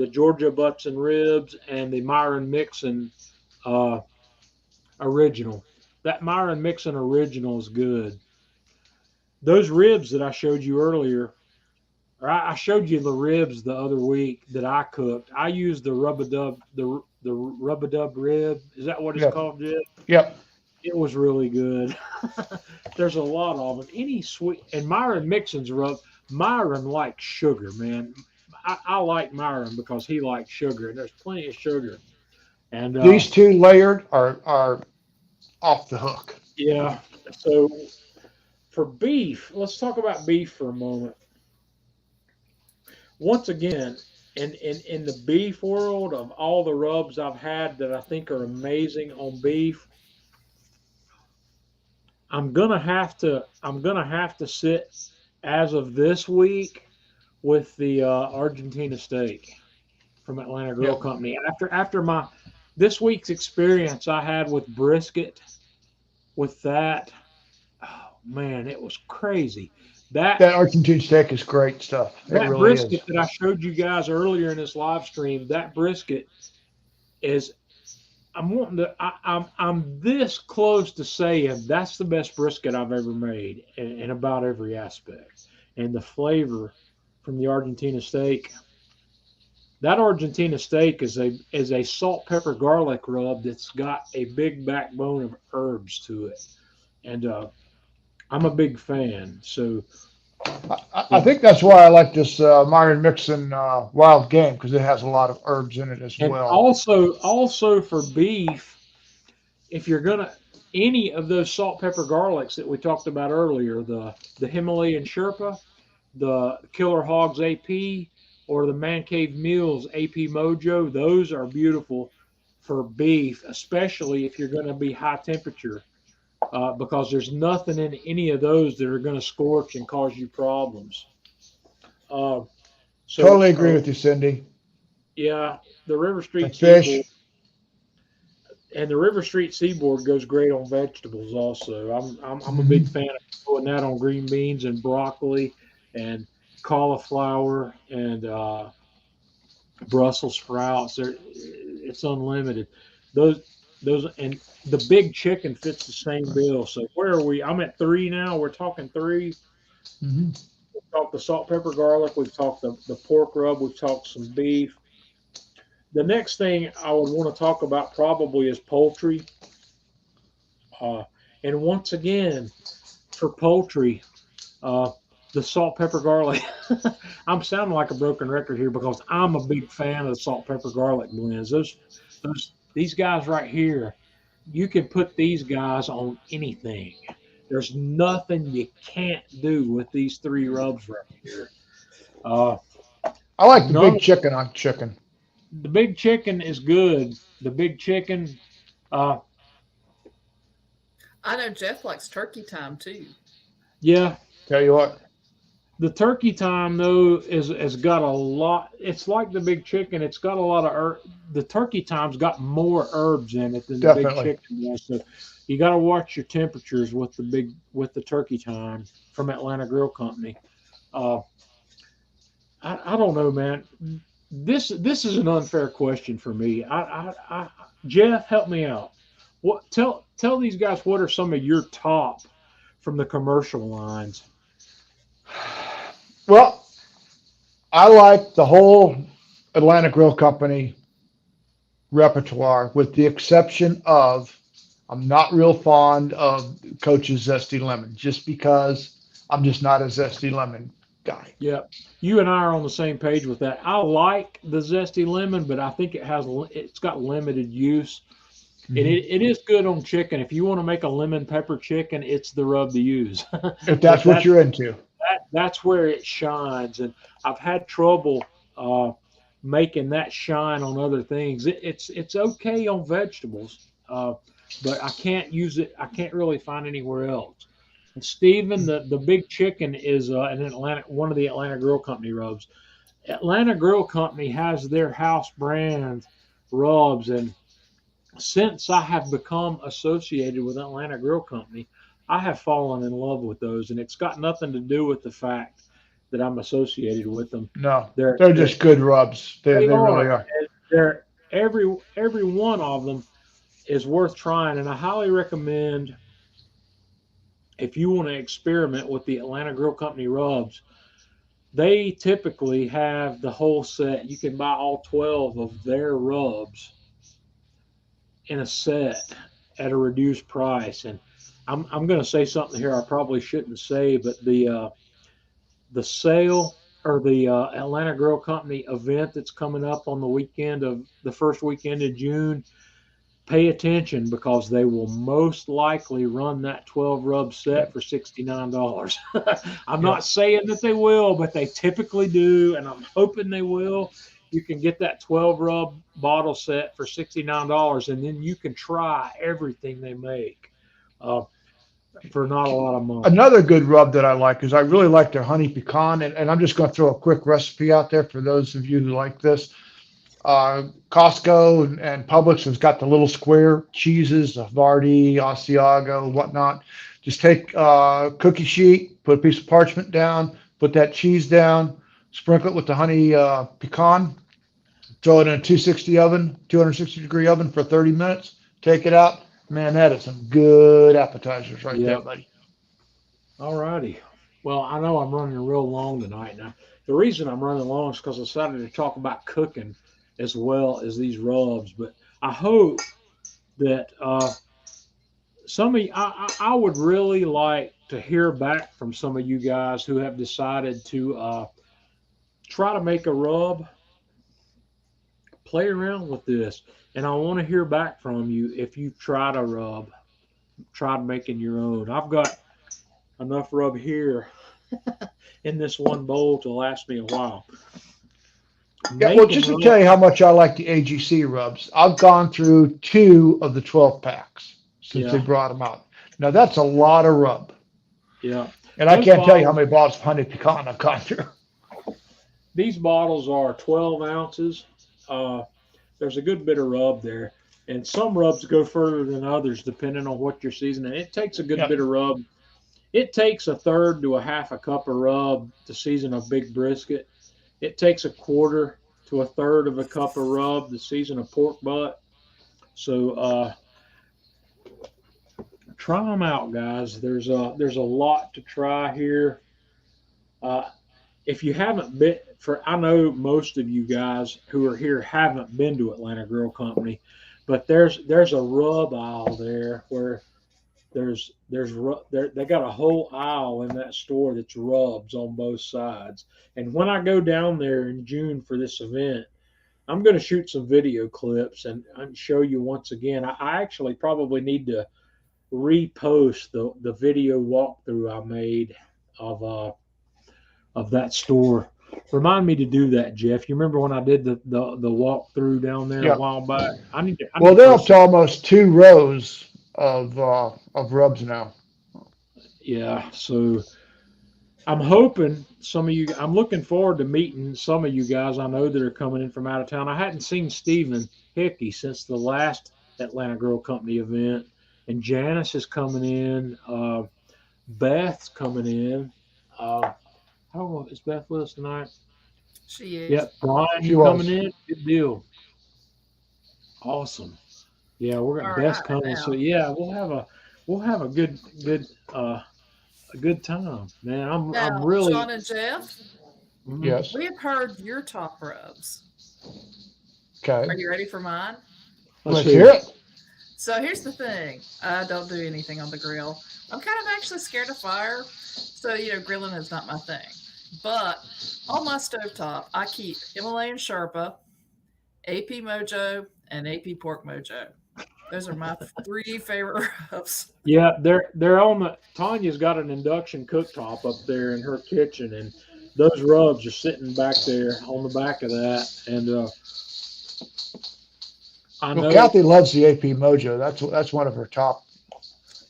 Georgia butts and ribs and the Myron Mixon uh, original. That Myron Mixon original is good. Those ribs that I showed you earlier, or I showed you the ribs the other week that I cooked. I used the rub-a-dub, the rub-a-dub rib. Is that what it's Yep. called, Jim? Yep. It was really good. There's a lot of them. Any sweet, and Myron Mixon's rub. Myron likes sugar, man. I like Myron because he likes sugar, and there's plenty of sugar. And These two layered are off the hook. yeah, so for beef, let's talk about beef for a moment. Once again, in the beef world, of all the rubs I've had that I think are amazing on beef, I'm gonna have to sit as of this week with the Argentina steak from Atlanta Grill Yep. Company. After my this week's experience I had with brisket, with that, oh man, it was crazy. That That Argentine steak is great stuff. It that really is. brisket that I showed you guys earlier in this live stream, that brisket is. I'm this close to saying that's the best brisket I've ever made in about every aspect, and the flavor from the Argentina steak. That Argentina steak is a salt, pepper, garlic rub that's got a big backbone of herbs to it, and I'm a big fan. So I think that's why I like this Myron Mixon wild game because it has a lot of herbs in it as and well. also for beef, if you're gonna any of those salt, pepper, garlics that we talked about earlier, the Himalayan Sherpa, the Killer Hogs AP, or the Man Cave Meals AP Mojo, those are beautiful for beef, especially if you're going to be high temperature, because there's nothing in any of those that are going to scorch and cause you problems. Uh, so, Totally agree with you, Cindy. yeah, the River Street And Seaboard. fish. And the River Street Seaboard goes great on vegetables also. I'm a big Mhm. fan of putting that on green beans and broccoli and cauliflower and Brussels sprouts. It's unlimited. Those those and the big chicken fits the same bill. So where are we? I'm at three now. We're talking three. Mhm. We've talked the salt, pepper, garlic. We've talked the pork rub. We've talked some beef. The next thing I would want to talk about probably is poultry. Uh, and once again, for poultry, uh, the salt, pepper, garlic. I'm sounding like a broken record here because I'm a big fan of the salt, pepper, garlic blends. These guys right here, you can put these guys on anything. There's nothing you can't do with these three rubs right here. Uh, I like the none big chicken on chicken. The big chicken is good. The big chicken, uh, I know Jeff likes turkey time too. yeah, Tell you what. The turkey time though is has got a lot. It's like the big chicken. It's got a lot of the turkey time's got more herbs in it than the big Definitely. chicken does. So you got to watch your temperatures with the turkey time from Atlanta Grill Company. Uh, I don't know, man. This is an unfair question for me. Jeff, help me out. What tell these guys what are some of your top from the commercial lines? Well, I like the whole Atlanta Grill Company repertoire, with the exception of I'm not real fond of Coach's Zesty Lemon, just because I'm just not a Zesty Lemon guy. Yeah, you and I are on the same page with that. I like the zesty lemon, but I think it's got limited use. And Mhm. it is good on chicken. If you want to make a lemon pepper chicken, it's the rub to use. If But that's what you're into. that's where it shines. And I've had trouble making that shine on other things. It's okay on vegetables, but I can't use it. I can't really find anywhere else. And Steven, the big chicken is one of the Atlanta Grill Company rubs. Atlanta Grill Company has their house brand rubs, and since I have become associated with Atlanta Grill Company, I have fallen in love with those, and it's got nothing to do with the fact that I'm associated with them. No, They're, they're they're just good rubs. they They really are. are. They're every one of them is worth trying, and I highly recommend if you want to experiment with the Atlanta Grill Company rubs. They typically have the whole set. You can buy all 12 of their rubs in a set at a reduced price. And I'm going to say something here I probably shouldn't say, but the sale or the Atlanta Grill Company event that's coming up on the first weekend of June, pay attention because they will most likely run that 12 rub set for $69. I'm Yep. not saying that they will, but they typically do, and I'm hoping they will. You can get that 12 rub bottle set for $69, and then you can try everything they make uh, for not a lot of money. Another good rub that I like is I really like their honey pecan, and I'm just going to throw a quick recipe out there for those of you who like this. Costco and Publix has got the little square cheeses, the Vardy, Asiago, whatnot. Just take a cookie sheet, put a piece of parchment down, put that cheese down, sprinkle it with the honey pecan, throw it in a 260 degree oven for 30 minutes. Take it out. Man, that is some good appetizers right there, Yep. buddy. All righty. Well, I know I'm running real long tonight. Now, the reason I'm running long is because I decided to talk about cooking as well as these rubs. But I hope that some of you, I would really like to hear back from some of you guys who have decided to try to make a rub, play around with this. And I want to hear back from you if you've tried a rub, tried making your own. I've got enough rub here in this one bowl to last me a while. Yeah, well, Making just to rub, tell you how much I like the AGC rubs, I've gone through 2 of the 12 packs since they yeah, brought them out. Now, that's a lot of rub. yeah. And I Those can't tell you how bottles, many bottles of honey pecan I've gone through. these bottles are 12 ounces. Uh, there's a good bit of rub there. And some rubs go further than others depending on what you're seasoning. It takes a good Yep. bit of rub. It takes a third to a half a cup of rub to season a big brisket. It takes a quarter to a third of a cup of rub to season a pork butt. So try them out, guys. There's a lot to try here. Uh, if you haven't been, I know most of you guys who are here haven't been to Atlanta Grill Company, but there's a rub aisle there where they got a whole aisle in that store that's rubs on both sides. And when I go down there in June for this event, I'm going to shoot some video clips and show you once again. I actually probably need to repost the video walkthrough I made of that store. Remind me to do that, Jeff. You remember when I did the walkthrough down there a Yeah. while back? I need Well, to they're post up to some. almost 2 rows of rubs now. Yeah. So I'm hoping some of you. I'm looking forward to meeting some of you guys I know that are coming in from out of town. I hadn't seen Stephen Hickey since the last Atlanta Grill Company event, and Janice is coming in. Beth's coming in. I don't know. Is Beth with us tonight? She is. Yep. Brian, She you coming was. in? Good deal. Awesome. Yeah, we're All got Beth's right coming. So now. yeah, we'll have a good a good time, man. I'm Now, really. John and Jeff, Mhm. Yes. we have heard your top rubs. Okay. Are you ready for mine? Let's Let's hear hear it. it. So here's the thing. I don't do anything on the grill. I'm kind of actually scared of fire. So, grilling is not my thing. But on my stovetop, I keep Himalayan Sherpa, AP Mojo, and AP Pork Mojo. Those are my three favorite rubs. Yeah, they're on the. Tanya's got an induction cooktop up there in her kitchen, and those rubs are sitting back there on the back of that. And I Well, know. Kathy loves the AP Mojo. That's one of her top.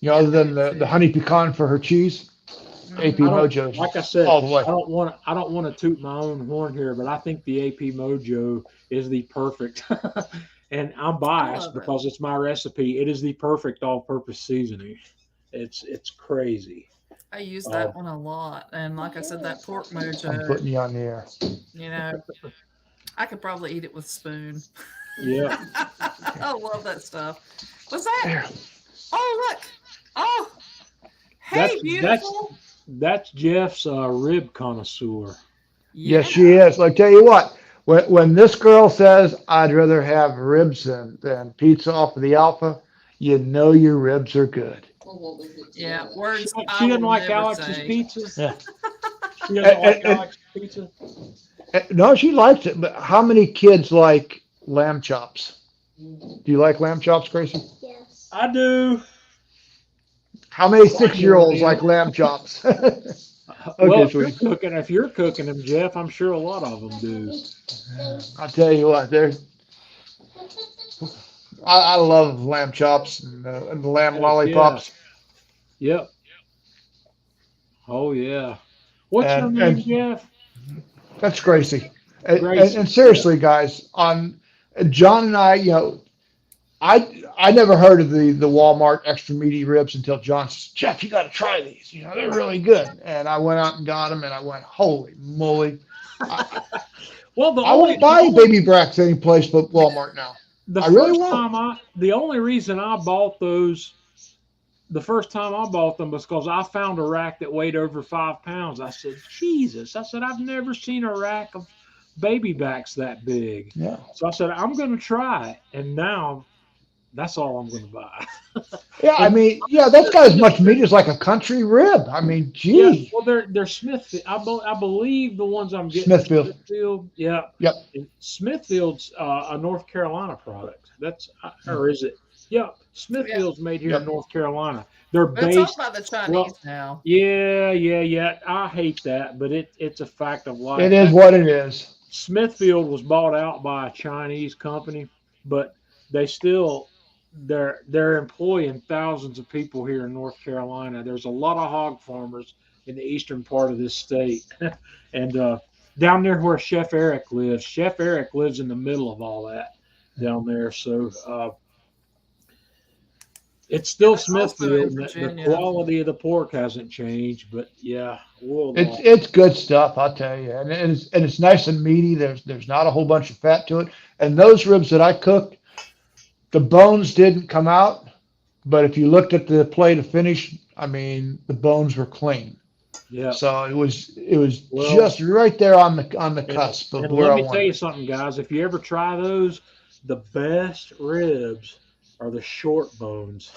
Yeah, Other I than do the too. honey pecan for her cheese, AP Hmm. I don't Mojo's like I said, all the way. I don't want to toot my own horn here, but I think the AP Mojo is the perfect and I'm I biased love it. because it's my recipe. It is the perfect all-purpose seasoning. It's crazy. I use Uh, that one a lot. And like I said, that Pork I'm Mojo, putting you on the air. you know, I could probably eat it with a spoon. yeah, I love that stuff. Was that? There. Oh, look. Oh, hey, that's beautiful. that's Jeff's rib connoisseur. Yes, Yeah. she is. I tell you what, when this girl says I'd rather have ribs than pizza off of the Alpha, you know your ribs are good. Yeah. She, Words I she doesn't will like never Alex's say. pizza. Yeah. She doesn't And, like and, Alex's pizza. no, she likes it. But how many kids like lamb chops? Do you like lamb chops, Gracie? I do. How many Tanya won't 6-year-olds eat like them. lamb chops? Well, Okay, if you're sweetie. cooking, if you're cooking them, Jeff, I'm sure a lot of them do. I'll tell you what, I love lamb chops and the lamb Heck yeah. lollipops. Yep. Oh yeah. What's your And name, Jeff? that's Gracie. And Gracie. Yeah. seriously, guys, on John and I, I never heard of the Walmart extra meaty ribs until John says, Jeff, you got to try these. They're really good. And I went out and got them, and I went, holy moly! I, Well, I won't buy baby Bracks any place but Walmart now. the I really first won't. time the only reason I bought those, the first time I bought them was because I found a rack that weighed over 5 pounds. I said, Jesus. I said, I've never seen a rack of baby backs that big. Yeah. So I said, I'm going to try it. And now that's all I'm going to buy. Yeah, I And mean, yeah, that's got as much meat as like a country rib. I mean, yeah, gee, well, they're Smithfield. I believe the ones I'm getting are Smithfield. Smithfield. Yeah, Yep. and Smithfield's a North Carolina product. Or is it? Yeah, Yeah. Smithfield's made here in Yep. North Carolina. They're But it's owned based. by the Well, Chinese now. yeah. I hate that, but it's a fact of It life. is what it is. Smithfield was bought out by a Chinese company, but they still they're employing thousands of people here in North Carolina. There's a lot of hog farmers in the eastern part of this state, and down there where Chef Eric lives. Chef Eric lives in the middle of all that down there. So it's Yeah, still that's also in Smithfield. And the Virginia. quality of the pork hasn't changed, but yeah, It's we'll. it's good stuff, I'll tell you, and it's nice and meaty. There's not a whole bunch of fat to it. And those ribs that I cooked, the bones didn't come out, but if you looked at the plate of finish, I mean, the bones were clean. Yeah. So it was Well, just right there on the And cusp of and where let I me tell wanted you it. something, guys. If you ever try those, the best ribs are the short bones.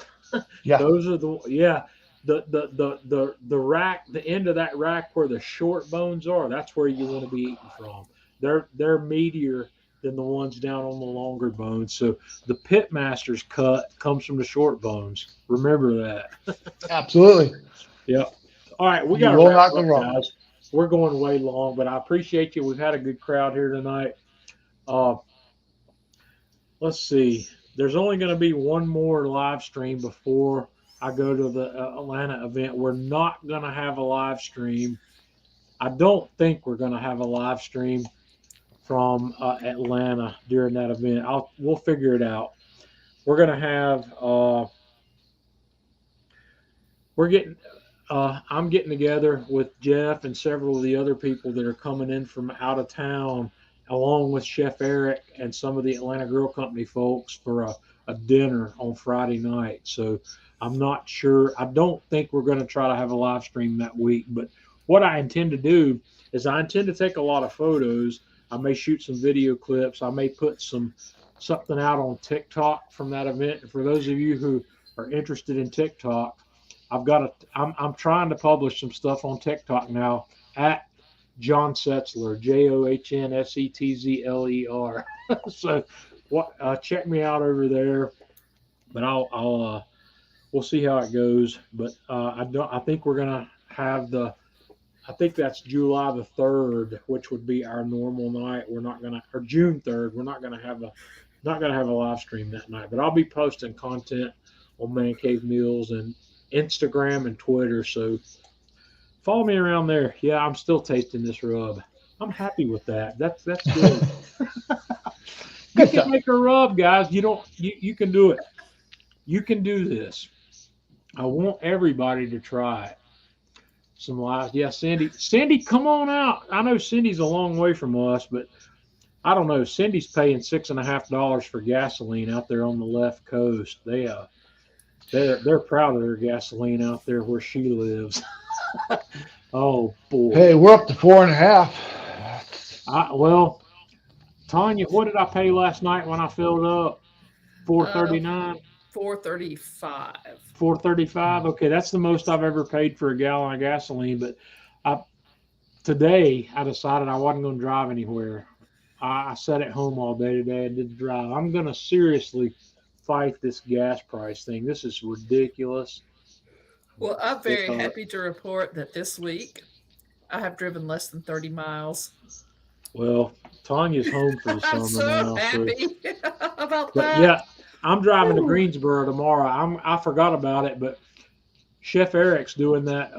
Yeah, Those are the rack, the end of that rack where the short bones are. That's where you want to be eating from. They're meatier than the ones down on the longer bones. So the pitmaster's cut comes from the short bones. Remember that. absolutely. Yep. All right, we You got to will wrap not go up, wrong. guys. We're going way long, but I appreciate you. We've had a good crowd here tonight. Uh, let's see. There's only going to be one more live stream before I go to the Atlanta event. We're not going to have a live stream I don't think we're going to have a live stream from Atlanta during that event. We'll figure it out. We're going to have we're getting I'm getting together with Jeff and several of the other people that are coming in from out of town, along with Chef Eric and some of the Atlanta Grill Company folks for a dinner on Friday night. So I'm not sure. I don't think we're going to try to have a live stream that week. But what I intend to do is I intend to take a lot of photos. I may shoot some video clips. I may put something out on TikTok from that event. And for those of you who are interested in TikTok, I'm trying to publish some stuff on TikTok now at John Setzler, JOHNSETZLER. So check me out over there. But we'll see how it goes. But I think we're gonna have I think that's July the 3rd, which would be our normal night. Or June 3rd. We're not gonna have a live stream that night. But I'll be posting content on Man Cave Meals and Instagram and Twitter. So follow me around there. Yeah, I'm still tasting this rub. I'm happy with that. That's good. You can make a rub, guys. You can do it. You can do this. I want everybody to try it. Some live. Yeah, Cindy, come on out. I know Cindy's a long way from us, but I don't know. Cindy's paying $6.50 for gasoline out there on the left coast. They're proud of their gasoline out there where she lives. Oh boy. Hey, we're up to 4.5. Well, Tanya, what did I pay last night when I filled up? $4.39. $4.35. $4.35. Okay, that's the most I've ever paid for a gallon of gasoline. But today I decided I wasn't going to drive anywhere. I sat at home all day today and did the drive. I'm going to seriously fight this gas price thing. This is ridiculous. Well, I'm very happy to report that this week I have driven less than 30 miles. Well, Tanya's home for the summer I'm so now. happy about that. Yeah, I'm driving to Greensboro tomorrow. I forgot about it, but Chef Eric's doing that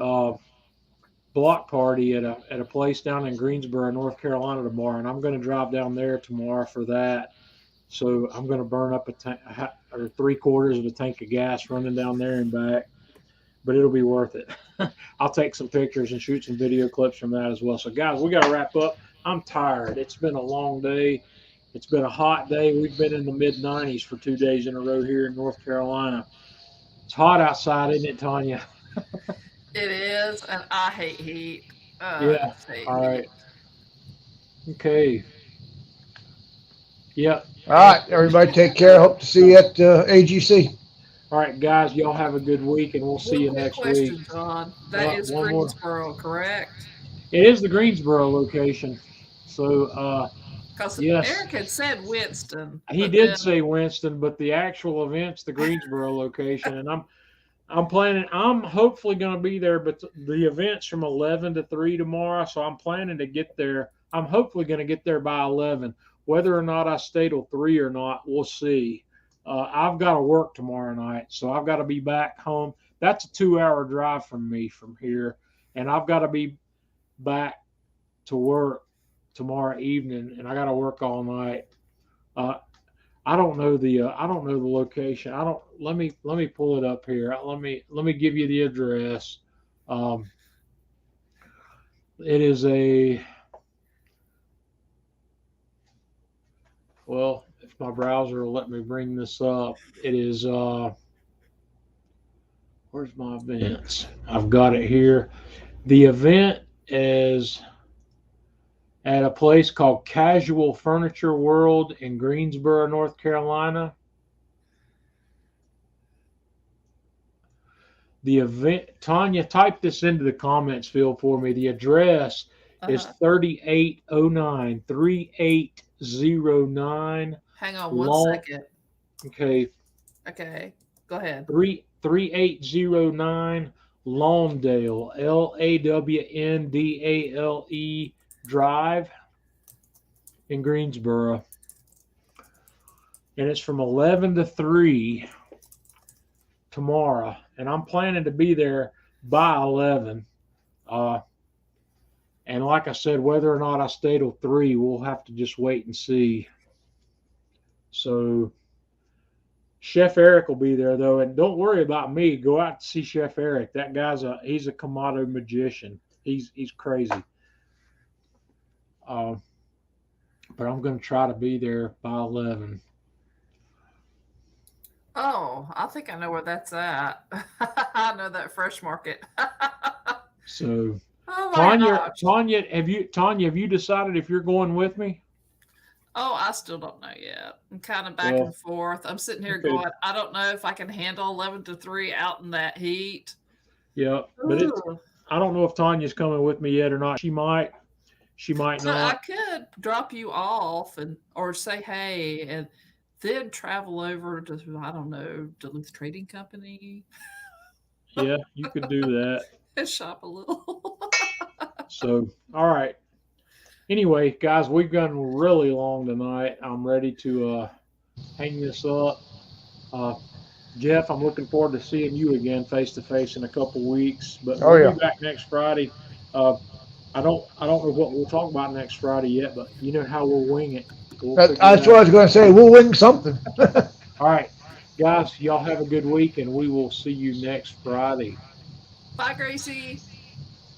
block party at a place down in Greensboro, North Carolina tomorrow, and I'm going to drive down there tomorrow for that. So I'm going to burn up a tank or 3/4 of a tank of gas running down there and back, but it'll be worth it. I'll take some pictures and shoot some video clips from that as well. So guys, we got to wrap up. I'm tired. It's been a long day. It's been a hot day. We've been in the mid-90s for 2 days in a row here in North Carolina. It's hot outside, isn't it, Tanya? It is, and I hate heat. Yeah. All right. Okay. Yeah. All right, everybody take care. Hope to see you at AGC. All right, guys, y'all have a good week, and we'll see you next week. John. That is Greensboro, correct? It is the Greensboro location. So, because yes. Eric had said Winston. He did say Winston, but the actual event's the Greensboro location, and I'm hopefully going to be there, but the event's from 11 to 3 tomorrow, so I'm planning to get there. I'm hopefully going to get there by 11. Whether or not I stay till 3 or not, we'll see. I've got to work tomorrow night, so I've got to be back home. That's a 2-hour drive from me from here, and I've got to be back to work tomorrow evening, and I got to work all night. I don't know the location. Let me pull it up here. Let me give you the address. It is if my browser will let me bring this up, it is where's my events? I've got it here. The event is at a place called Casual Furniture World in Greensboro, North Carolina. The event, Tanya, type this into the comments field for me. The address is 3809. Hang on one second. Okay. Okay, go ahead. 3809 Lawndale, Lawndale Drive in Greensboro. And it's from 11 to 3 tomorrow. And I'm planning to be there by 11. And like I said, whether or not I stay till 3, we'll have to just wait and see. So Chef Eric will be there though, and don't worry about me. Go out to see Chef Eric. That guy's he's a Kamado magician. He's crazy. But I'm going to try to be there by 11. Oh, I think I know where that's at. I know that Fresh Market. So Oh my gosh. Tanya, have you decided if you're going with me? Oh, I still don't know yet. I'm kind of back Well, and forth. I'm sitting here okay. going, I don't know if I can handle 11 to 3 out in that heat. Yeah, but Ooh. I don't know if Tanya's coming with me yet or not. She might So I not. could drop you off or say hey and then travel over to, I don't know, Duluth Trading Company Yeah, you could do that. and shop a little. So, all right. Anyway, guys, we've gone really long tonight. I'm ready to hang this up. Jeff, I'm looking forward to seeing you again face to face in a couple weeks. But Oh, we'll yeah. be back next Friday. I don't know what we'll talk about next Friday yet, but you know how we'll wing it. We'll figure That's it what I out. was going to say. We'll wing something. All right, guys, y'all have a good week, and we will see you next Friday. Bye, Gracie.